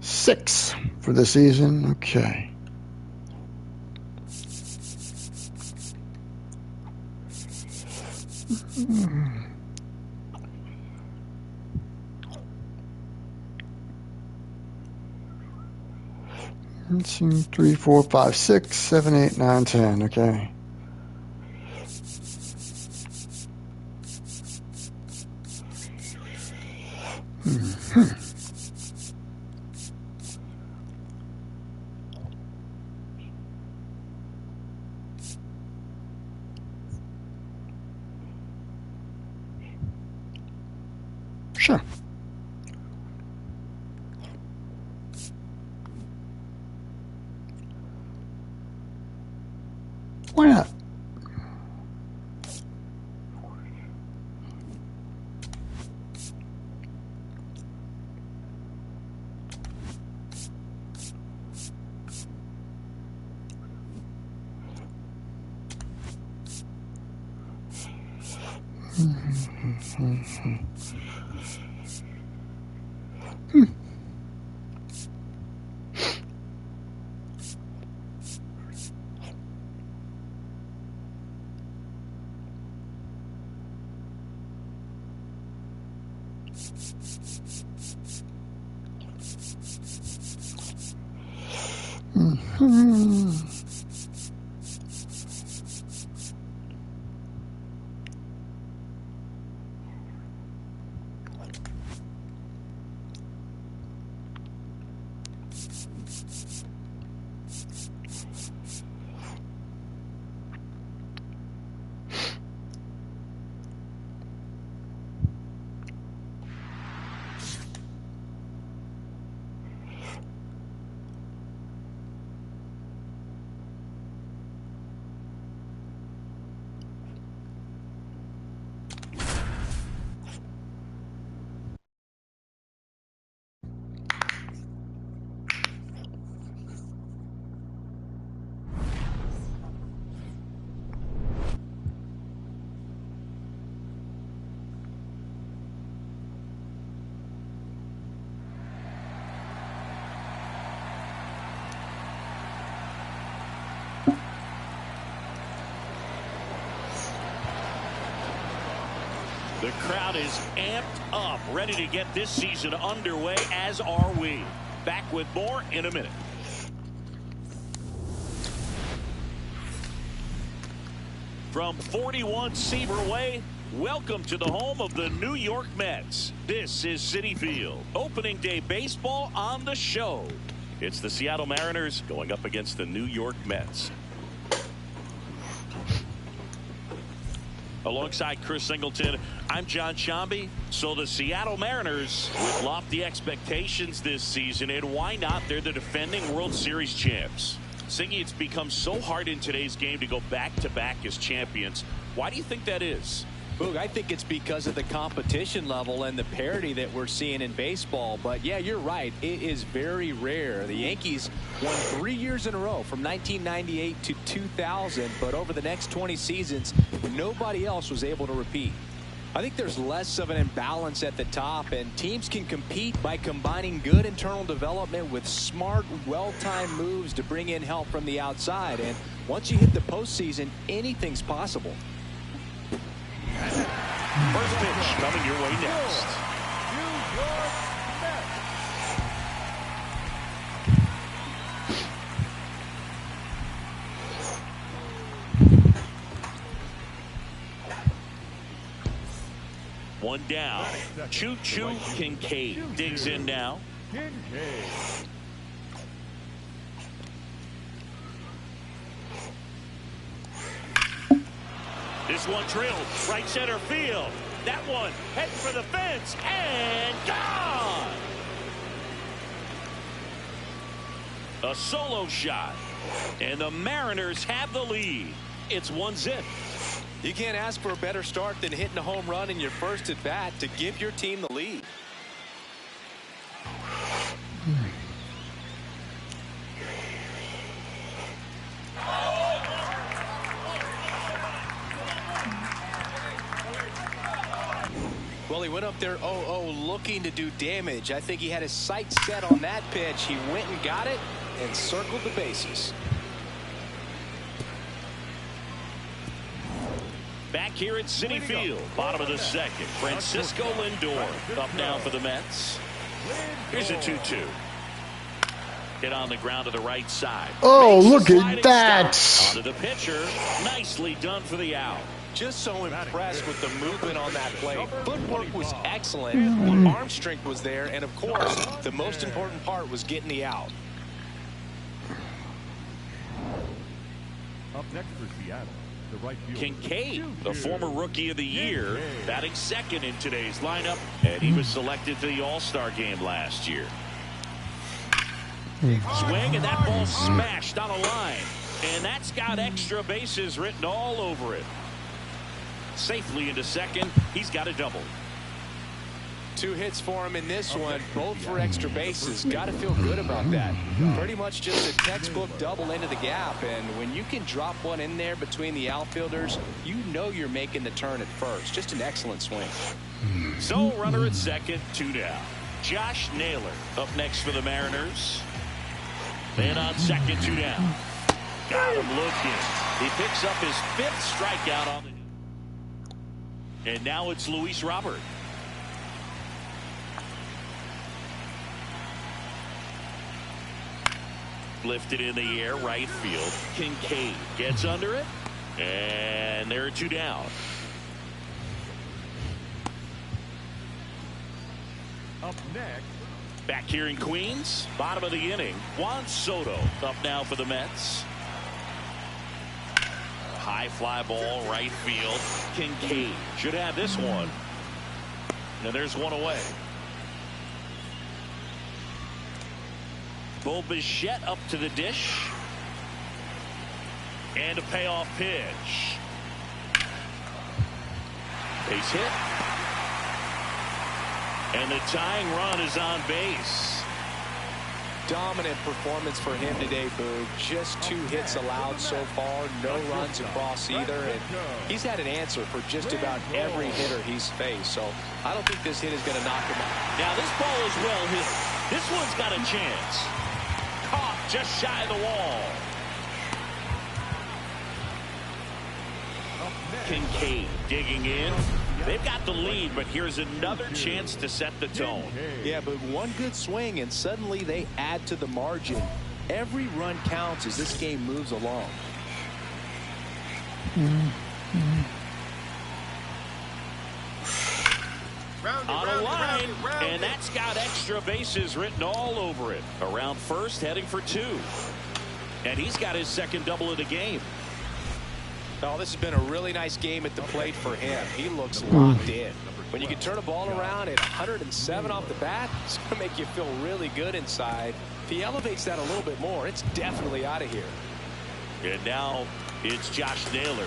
6 for the season. Okay. Let's see, 3, 4, 5, 6, 7, 8, 9, 10. Okay. Sure. Why not? The crowd is amped up, ready to get this season underway, as are we. Back with more in a minute. From 41 Seaver Way, welcome to the home of the New York Mets. This is Citi Field. Opening day baseball on the show. It's the Seattle Mariners going up against the New York Mets. Alongside Chris Singleton, I'm John Shambi. So the Seattle Mariners with lofty expectations this season, and why not? They're the defending World Series champs. Singy, it's become so hard in today's game to go back-to-back as champions. Why do you think that is? Boog, I think it's because of the competition level and the parity that we're seeing in baseball. But yeah, you're right. It is very rare. The Yankees won 3 years in a row from 1998 to 2000. But over the next 20 seasons, nobody else was able to repeat. I think there's less of an imbalance at the top, and teams can compete by combining good internal development with smart, well-timed moves to bring in help from the outside. And once you hit the postseason, anything's possible. First pitch coming your way next. New York Mets. One down. Choo-choo Kincaid digs in now. Kincaid. This one drilled right center field. That one heading for the fence and gone. A solo shot, and the Mariners have the lead. It's 1-0. You can't ask for a better start than hitting a home run in your first at bat to give your team the lead. Well, he went up there 0-0 looking to do damage. I think he had his sights set on that pitch. He went and got it and circled the bases. Back here at Citi Field, bottom of the second. Francisco Lindor up now for the Mets. Here's a 2-2. Hit on the ground to the right side. Oh, Makes look a at sliding that. stop. Onto the pitcher. Nicely done for the out. Just so impressed with the movement on that play. Footwork was excellent. The arm strength was there. And, of course, the most important part was getting the out. Up next for Seattle, the right fielder. Kincaid, the former Rookie of the Year, batting second in today's lineup, and he was selected to the All-Star game last year. Swing, and that ball smashed on a line, and that's got extra bases written all over it. Safely into second. He's got a double. 2 hits for him in this one, both for extra bases. Got to feel good about that. Pretty much just a textbook double into the gap, and when you can drop one in there between the outfielders, you know you're making the turn at first. Just an excellent swing. So runner at second, 2 down. Josh Naylor up next for the Mariners. And on second, 2 down. Got him looking. He picks up his 5th strikeout on the. And now it's Luis Robert. Lifted in the air, right field. Kincaid gets under it. And there are 2 down. Up next. Back here in Queens, bottom of the inning. Juan Soto up now for the Mets. High fly ball, right field. Kincaid should have this one. And there's one away. Bo Bichette up to the dish. And a payoff pitch. Base hit. And the tying run is on base. Dominant performance for him today, Boog. Just 2 hits allowed so far. No runs across either. And he's had an answer for just about every hitter he's faced. So I don't think this hit is going to knock him out. Now this ball is well hit. This one's got a chance. Caught just shy of the wall. Kincaid digging in. They've got the lead, but here's another chance to set the tone. Yeah, but one good swing, and suddenly they add to the margin. Every run counts as this game moves along. On a line, and that's got extra bases written all over it. Around first, heading for 2. And he's got his second double of the game. Oh, this has been a really nice game at the plate for him. He looks locked in. When you can turn a ball around at 107 off the bat, it's going to make you feel really good inside. If he elevates that a little bit more, it's definitely out of here. And now it's Josh Naylor.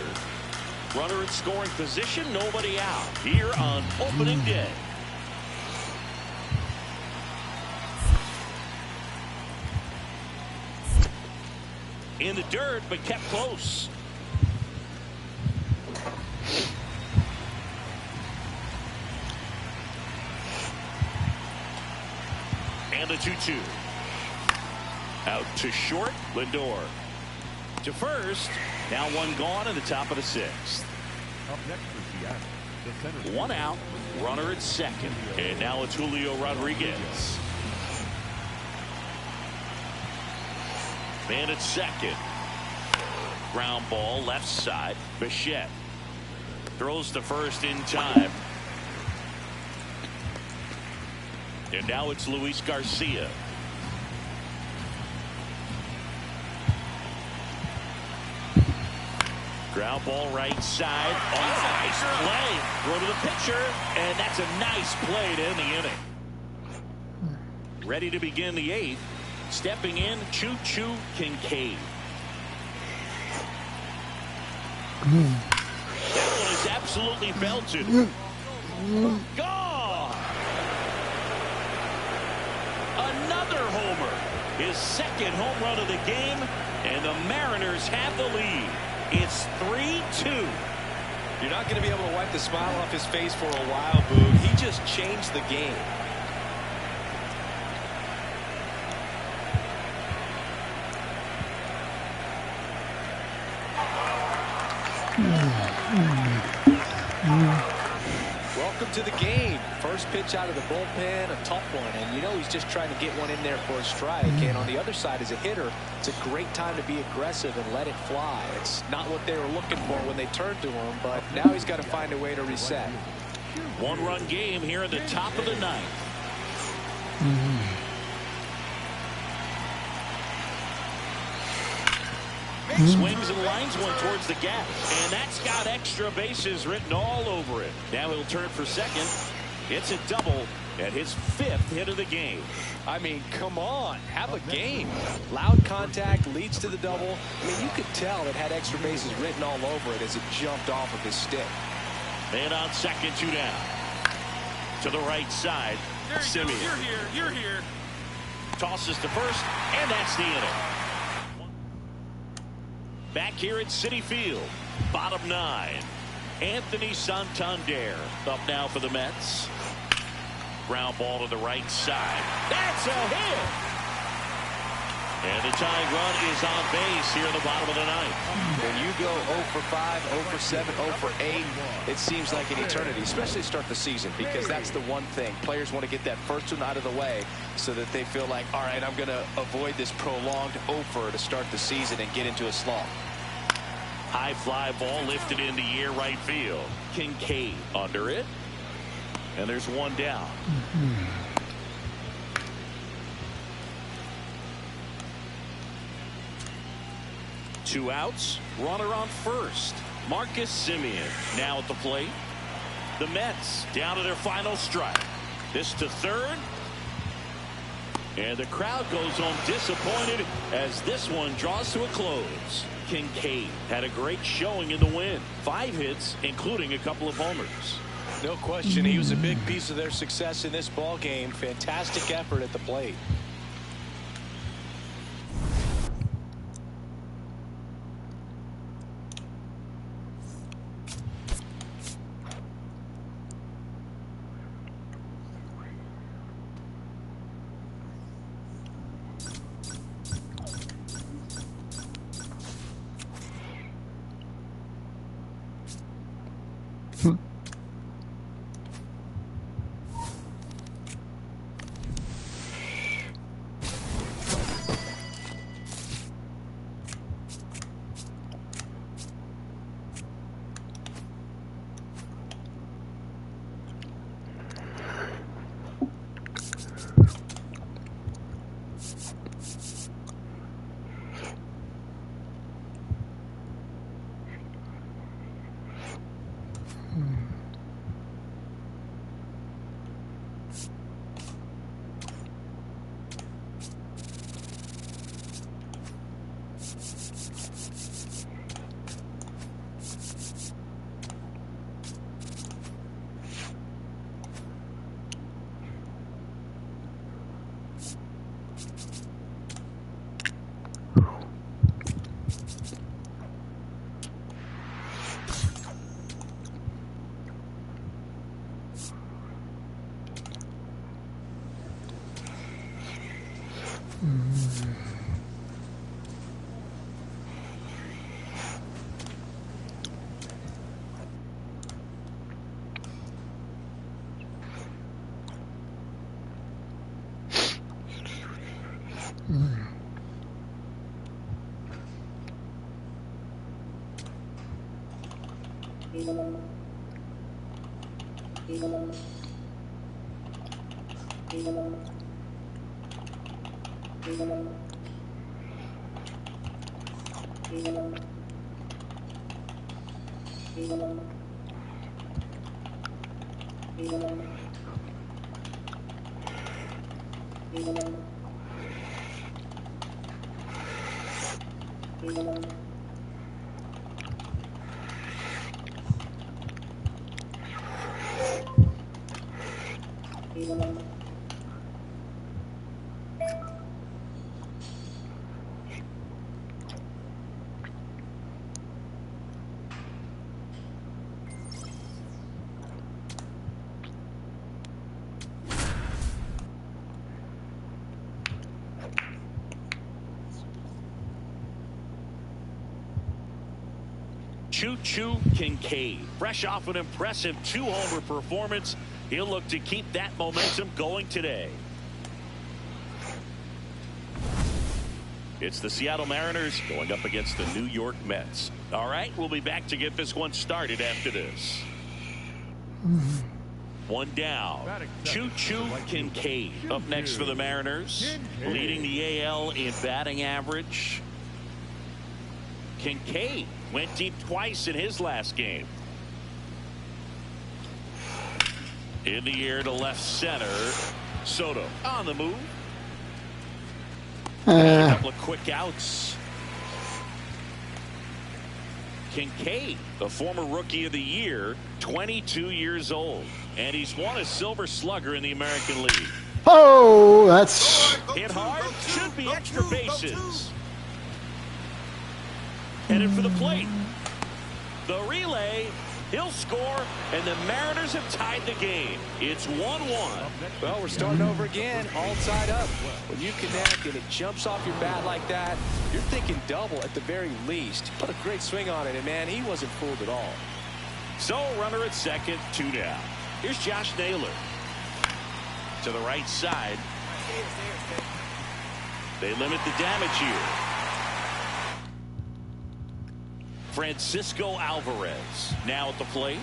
Runner in scoring position, nobody out here on opening day. In the dirt, but kept close. And the 2-2. Out to short, Lindor. To first, now one gone in the top of the 6th. Up next for Seattle, the center. One out, runner at second. And now it's Julio Rodriguez. Man at second. Ground ball left side. Bichette throws to first in time. And now it's Luis Garcia. Ground ball right side. Oh, nice play. Throw to the pitcher, and that's a nice play to end the inning. Ready to begin the 8th. Stepping in, Choo-Choo Kincaid. That one is absolutely belted. Gone. Another homer. His second home run of the game, and the Mariners have the lead. It's 3-2. You're not going to be able to wipe the smile off his face for a while, Boog. He just changed the game. Welcome to the game. First pitch out of the bullpen, a tough one, and you know he's just trying to get one in there for a strike. And on the other side, as a hitter, it's a great time to be aggressive and let it fly. It's not what they were looking for when they turned to him, but now he's got to find a way to reset. One-run game here in the top of the 9th. Swings and lines one towards the gap, and that's got extra bases written all over it. Now he'll turn for second. It's a double at his 5th hit of the game. I mean, come on, have a game. Loud contact leads to the double. I mean, you could tell it had extra bases written all over it as it jumped off of his stick. Man on second, 2 down. To the right side, Simeon. You're here. Tosses to first, and that's the inning. Back here at Citi Field, bottom 9. Anthony Santander up now for the Mets. Ground ball to the right side. That's a hit. And the tying run is on base here in the bottom of the 9th. When you go 0 for 5, 0 for 7, 0 for 8, it seems like an eternity, especially to start the season, because that's the one thing. Players want to get that first one out of the way so that they feel like, all right, I'm going to avoid this prolonged 0 for to start the season and get into a slump. High fly ball lifted into air right field. Kincaid under it. And there's one down. Two outs. Runner on first. Marcus Simeon now at the plate. The Mets down to their final strike. This to third. And the crowd goes home disappointed as this one draws to a close. Kincaid had a great showing in the win. 5 hits, including a couple of homers. No question, he was a big piece of their success in this ball game. Fantastic effort at the plate. Choo-Choo Kincaid, fresh off an impressive 2-homer performance. He'll look to keep that momentum going today. It's the Seattle Mariners going up against the New York Mets. All right, we'll be back to get this one started after this. One down. Choo-Choo Kincaid up next for the Mariners, leading the AL in batting average. Kincaid went deep twice in his last game. In the air to left center. Soto on the move. A couple of quick outs. Kincaid, the former Rookie of the Year, 22 years old. And he's won a Silver Slugger in the American League. Oh, that's... Hit hard, should be extra bases. Headed for the plate. The relay, he'll score, and the Mariners have tied the game. It's 1-1. Well, we're starting over again, all tied up. When you connect and it jumps off your bat like that, you're thinking double at the very least. Put a great swing on it, and man, he wasn't fooled at all. So, runner at second, 2 down. Here's Josh Naylor. To the right side. They limit the damage here. Francisco Alvarez now at the plate.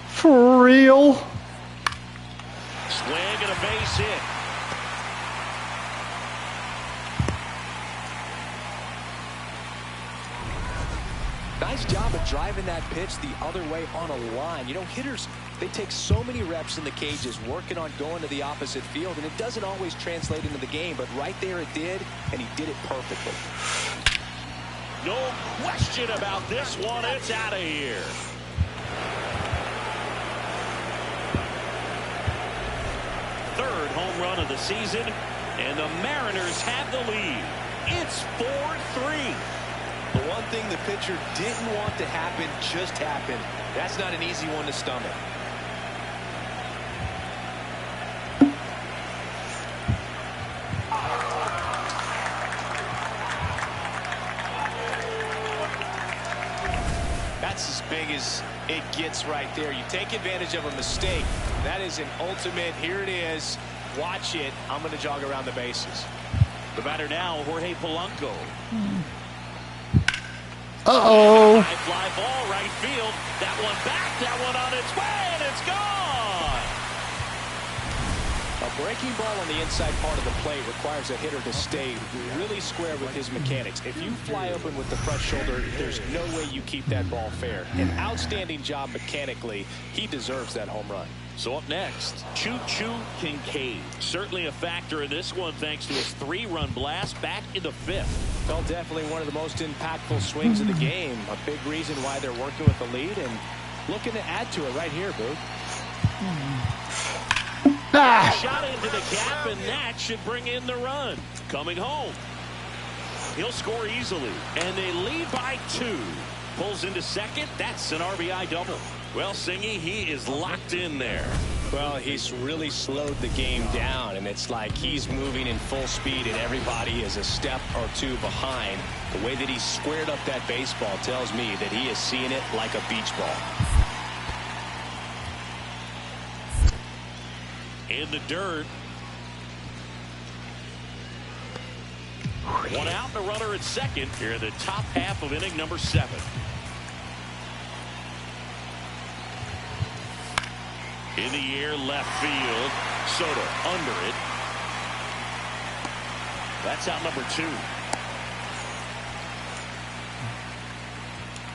For real? Swing and a base hit. Nice job of driving that pitch the other way on a line. You know, hitters, they take so many reps in the cages working on going to the opposite field, and it doesn't always translate into the game, but right there it did, and he did it perfectly. No question about this one. It's out of here. Third home run of the season, and the Mariners have the lead. It's 4-3. The one thing the pitcher didn't want to happen just happened. That's not an easy one to stomach. That's as big as it gets right there. You take advantage of a mistake. That is an ultimate. Here it is. Watch it. I'm going to jog around the bases. The batter now, Jorge Polanco. Uh-oh. High fly ball, right field. That one back, that one on its way, and it's gone. A breaking ball on the inside part of the plate requires a hitter to stay really square with his mechanics. If you fly open with the front shoulder, there's no way you keep that ball fair. An outstanding job mechanically. He deserves that home run. So up next, Choo-Choo Kincaid. Certainly a factor in this one thanks to his 3-run blast back in the 5th. Well, definitely one of the most impactful swings of the game. A big reason why they're working with the lead and looking to add to it right here, Boo. Shot into the gap, and that should bring in the run. Coming home. He'll score easily, and they lead by 2. Pulls into second. That's an RBI double. Well, Singy, he is locked in there. Well, he's really slowed the game down, and it's like he's moving in full speed, and everybody is a step or two behind. The way that he squared up that baseball tells me that he is seeing it like a beach ball. In the dirt. One out, and a runner at second here in the top half of inning number 7. In the air, left field. Soto under it. That's out number 2.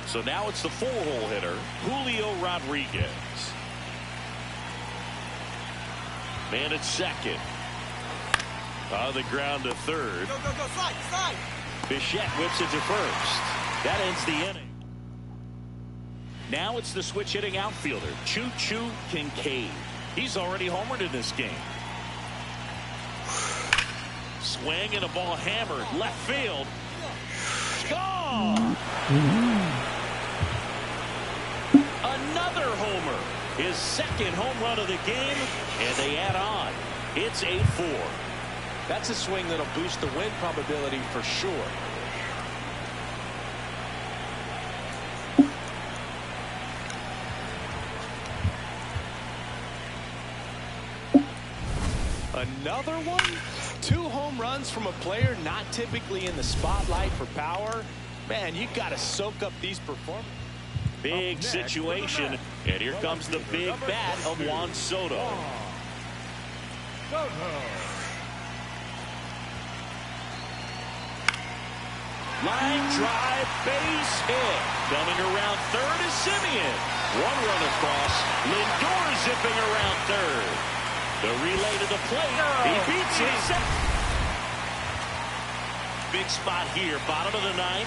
So now it's the 4-hole hitter, Julio Rodriguez. Man at second. On the ground to third. Go, go, go, slide, slide. Bichette whips it to first. That ends the inning. Now it's the switch hitting outfielder, Choo-Choo Kincaid. He's already homered in this game. Swing and a ball hammered left field. Gone! Another homer. His second home run of the game, and they add on. It's 8-4. That's a swing that'll boost the win probability for sure. Another one? 2 home runs from a player not typically in the spotlight for power. Man, you got to soak up these performances. Big situation, and here comes the big bat of Juan Soto. Line drive, base hit. Coming around third is Simeon. 1 run across. Lindor zipping around third. The relay to the plate. He beats it. Big spot here. Bottom of the 9th.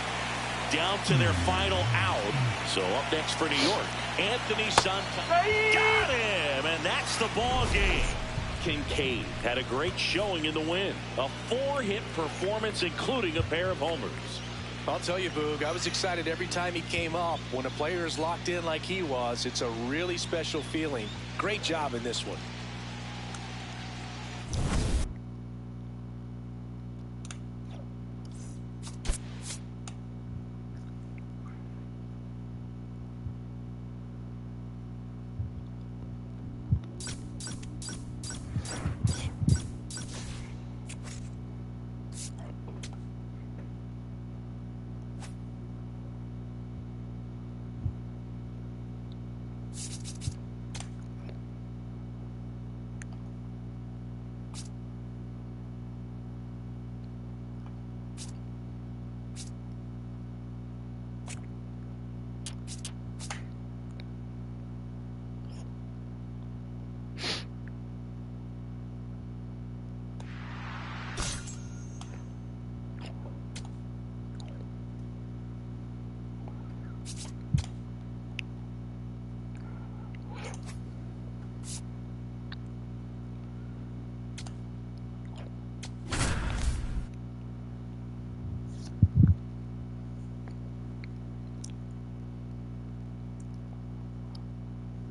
Down to their final out. So up next for New York, Anthony Santander. Got him, and that's the ball game. Kincaid had a great showing in the win. A 4-hit performance, including a pair of homers. I'll tell you, Boog, I was excited every time he came up. When a player is locked in like he was, it's a really special feeling. Great job in this one.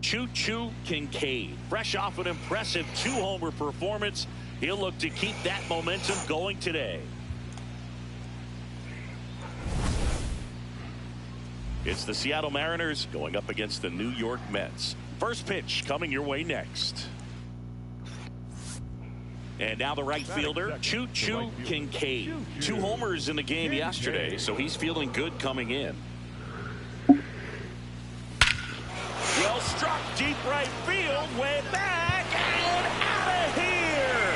Choo-Choo Kincaid, fresh off an impressive 2-homer performance. He'll look to keep that momentum going today. It's the Seattle Mariners going up against the New York Mets. First pitch coming your way next. And now the right fielder, Choo-Choo Kincaid. 2 homers in the game yesterday, so he's feeling good coming in. Well struck, deep right field, way back, and out of here.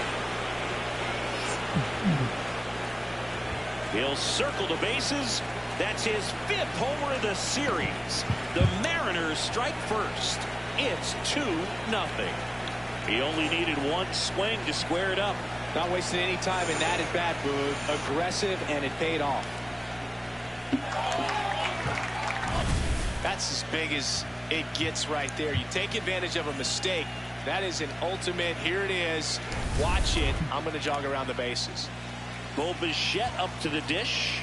He'll circle the bases. That's his 5th homer of the series. The Mariners strike first. It's 2-0. He only needed 1 swing to square it up. Not wasting any time in that at bat, Boog. Aggressive, and it paid off. That's as big as it gets right there. You take advantage of a mistake. That is an ultimate. Here it is. Watch it. I'm going to jog around the bases. Bo Bichette up to the dish.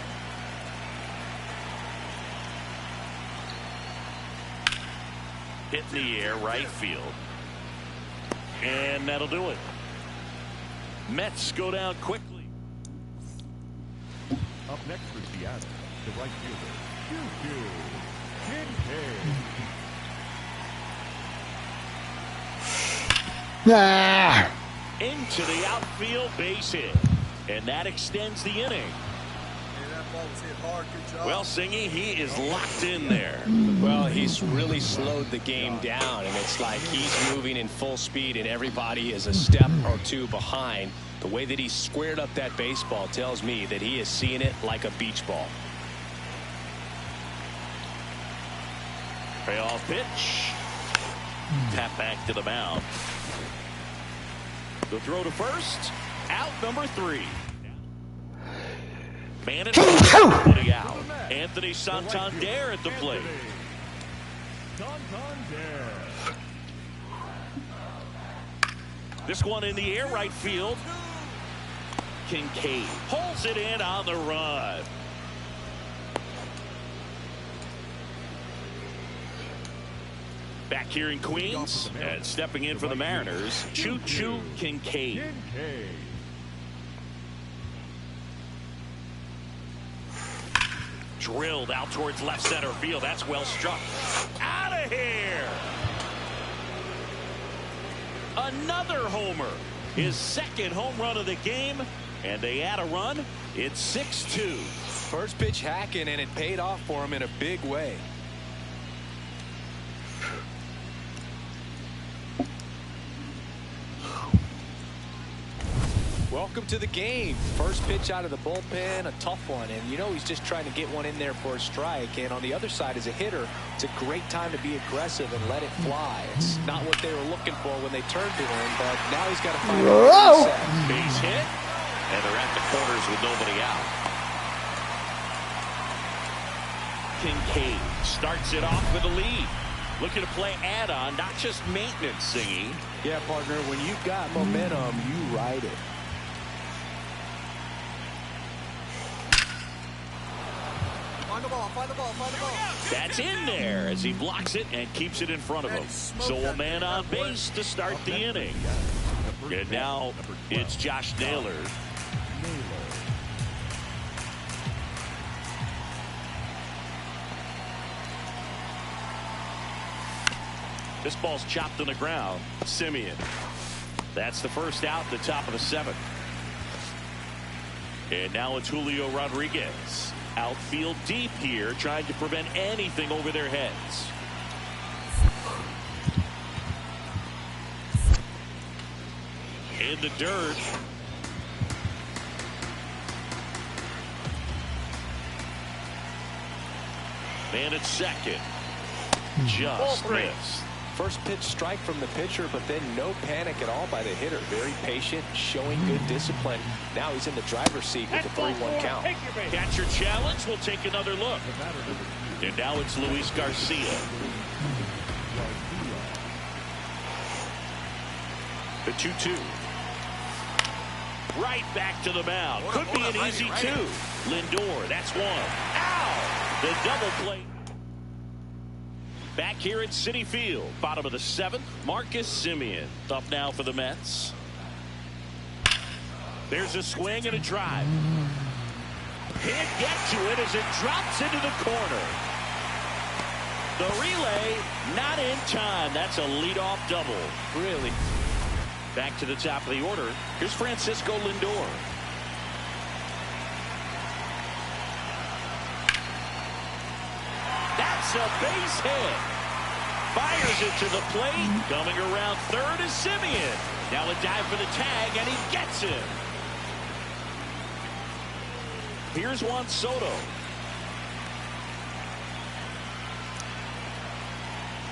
Hit in the air, right field. And that'll do it. Mets go down quickly. Up next for Seattle, the right fielder, Kincaid. Nah. Into the outfield, base hit. And that extends the inning. That ball was hit hard. Good job. Well, Singy, he is locked in there. Well, he's really slowed the game down, and it's like he's moving in full speed, and everybody is a step or two behind. The way that he squared up that baseball tells me that he is seeing it like a beach ball. Payoff pitch. Tap back to the mound. The throw to first. Out number 3. Man and putting out. Anthony Santander at the plate. Santander. This one in the air, right field. Kincaid pulls it in on the run. Back here in Queens and stepping in for the Mariners, Choo-Choo Kincaid. Drilled out towards left center field. That's well struck. Out of here. Another homer. His second home run of the game. And they add a run. It's 6-2. First pitch hacking, and it paid off for him in a big way. Welcome to the game. First pitch out of the bullpen, a tough one, and you know he's just trying to get one in there for a strike. And on the other side, as a hitter, it's a great time to be aggressive and let it fly. It's not what they were looking for when they turned to him, but now he's got to find a reset. Base hit, and they're at the corners with nobody out. Kincaid starts it off with a lead. Looking to play add-on, not just maintenance, Singy. Yeah, partner, when you've got momentum, you ride it. Find the ball, find the ball, find the ball. That's in there as he blocks it and keeps it in front of him. So a man on base to start the inning. And now it's Josh Naylor. This ball's chopped on the ground. Simeon. That's the first out, the top of the 7th. And now it's Julio Rodriguez. Outfield deep here, trying to prevent anything over their heads. In the dirt. Man at second. Just missed. First pitch strike from the pitcher, but then no panic at all by the hitter. Very patient, showing good discipline. Now he's in the driver's seat with the 3-1 count. Catcher challenge. We'll take another look. And now it's Luis Garcia. The 2-2. Right back to the mound. Could be an easy 2. Lindor, that's one. Ow! The double play. Back here at Citi Field, bottom of the 7th, Marcus Simeon up now for the Mets. There's a swing and a drive. Can't get to it as it drops into the corner. The relay not in time. That's a leadoff double. Really. Back to the top of the order. Here's Francisco Lindor. That's a base hit. Fires it to the plate. Coming around third is Simeon. Now a dive for the tag, and he gets it. Here's Juan Soto.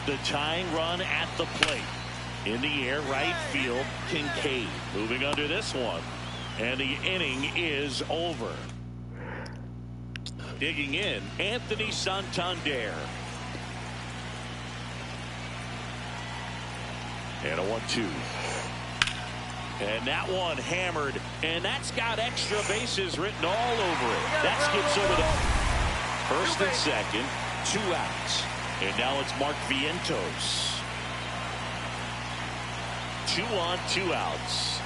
The tying run at the plate. In the air, right field, Kincaid. Moving under this one. And the inning is over. Digging in, Anthony Santander. And a 1-2. And that one hammered. And that's got extra bases written all over it. That skips over the first and second. 2 outs. And now it's Mark Vientos. 2 on, 2 outs.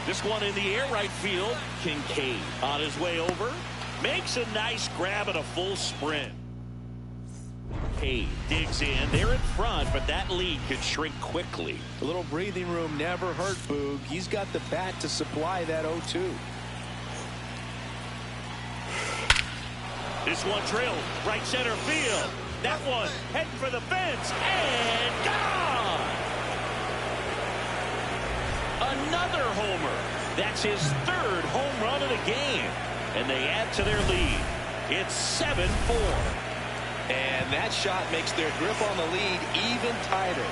This one in the air right field. Kincaid on his way over. Makes a nice grab and a full sprint. Kincaid digs in. They're in front, but that lead could shrink quickly. A little breathing room never hurt Boog. He's got the bat to supply that 0-2. This one drilled right center field. That one heading for the fence and gone. Another homer. That's his 3rd home run of the game. And they add to their lead. It's 7-4. And that shot makes their grip on the lead even tighter.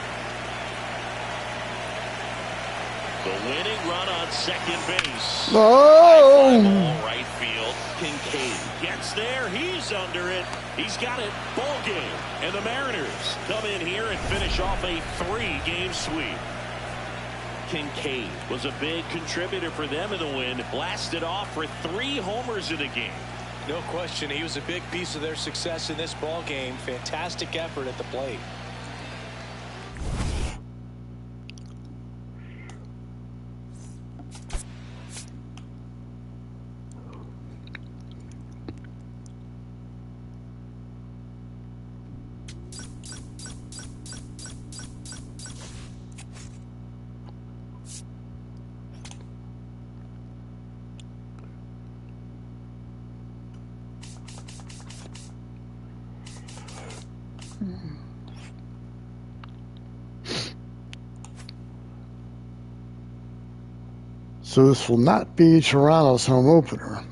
The winning run on second base. Oh! Ball right field. Kincaid gets there. He's under it. He's got it. Ball game. And the Mariners come in here and finish off a 3-game sweep. Kincaid was a big contributor for them in the win. Blasted off for 3 homers in the game. No question, he was a big piece of their success in this ball game. Fantastic effort at the plate. So this will not be Toronto's home opener.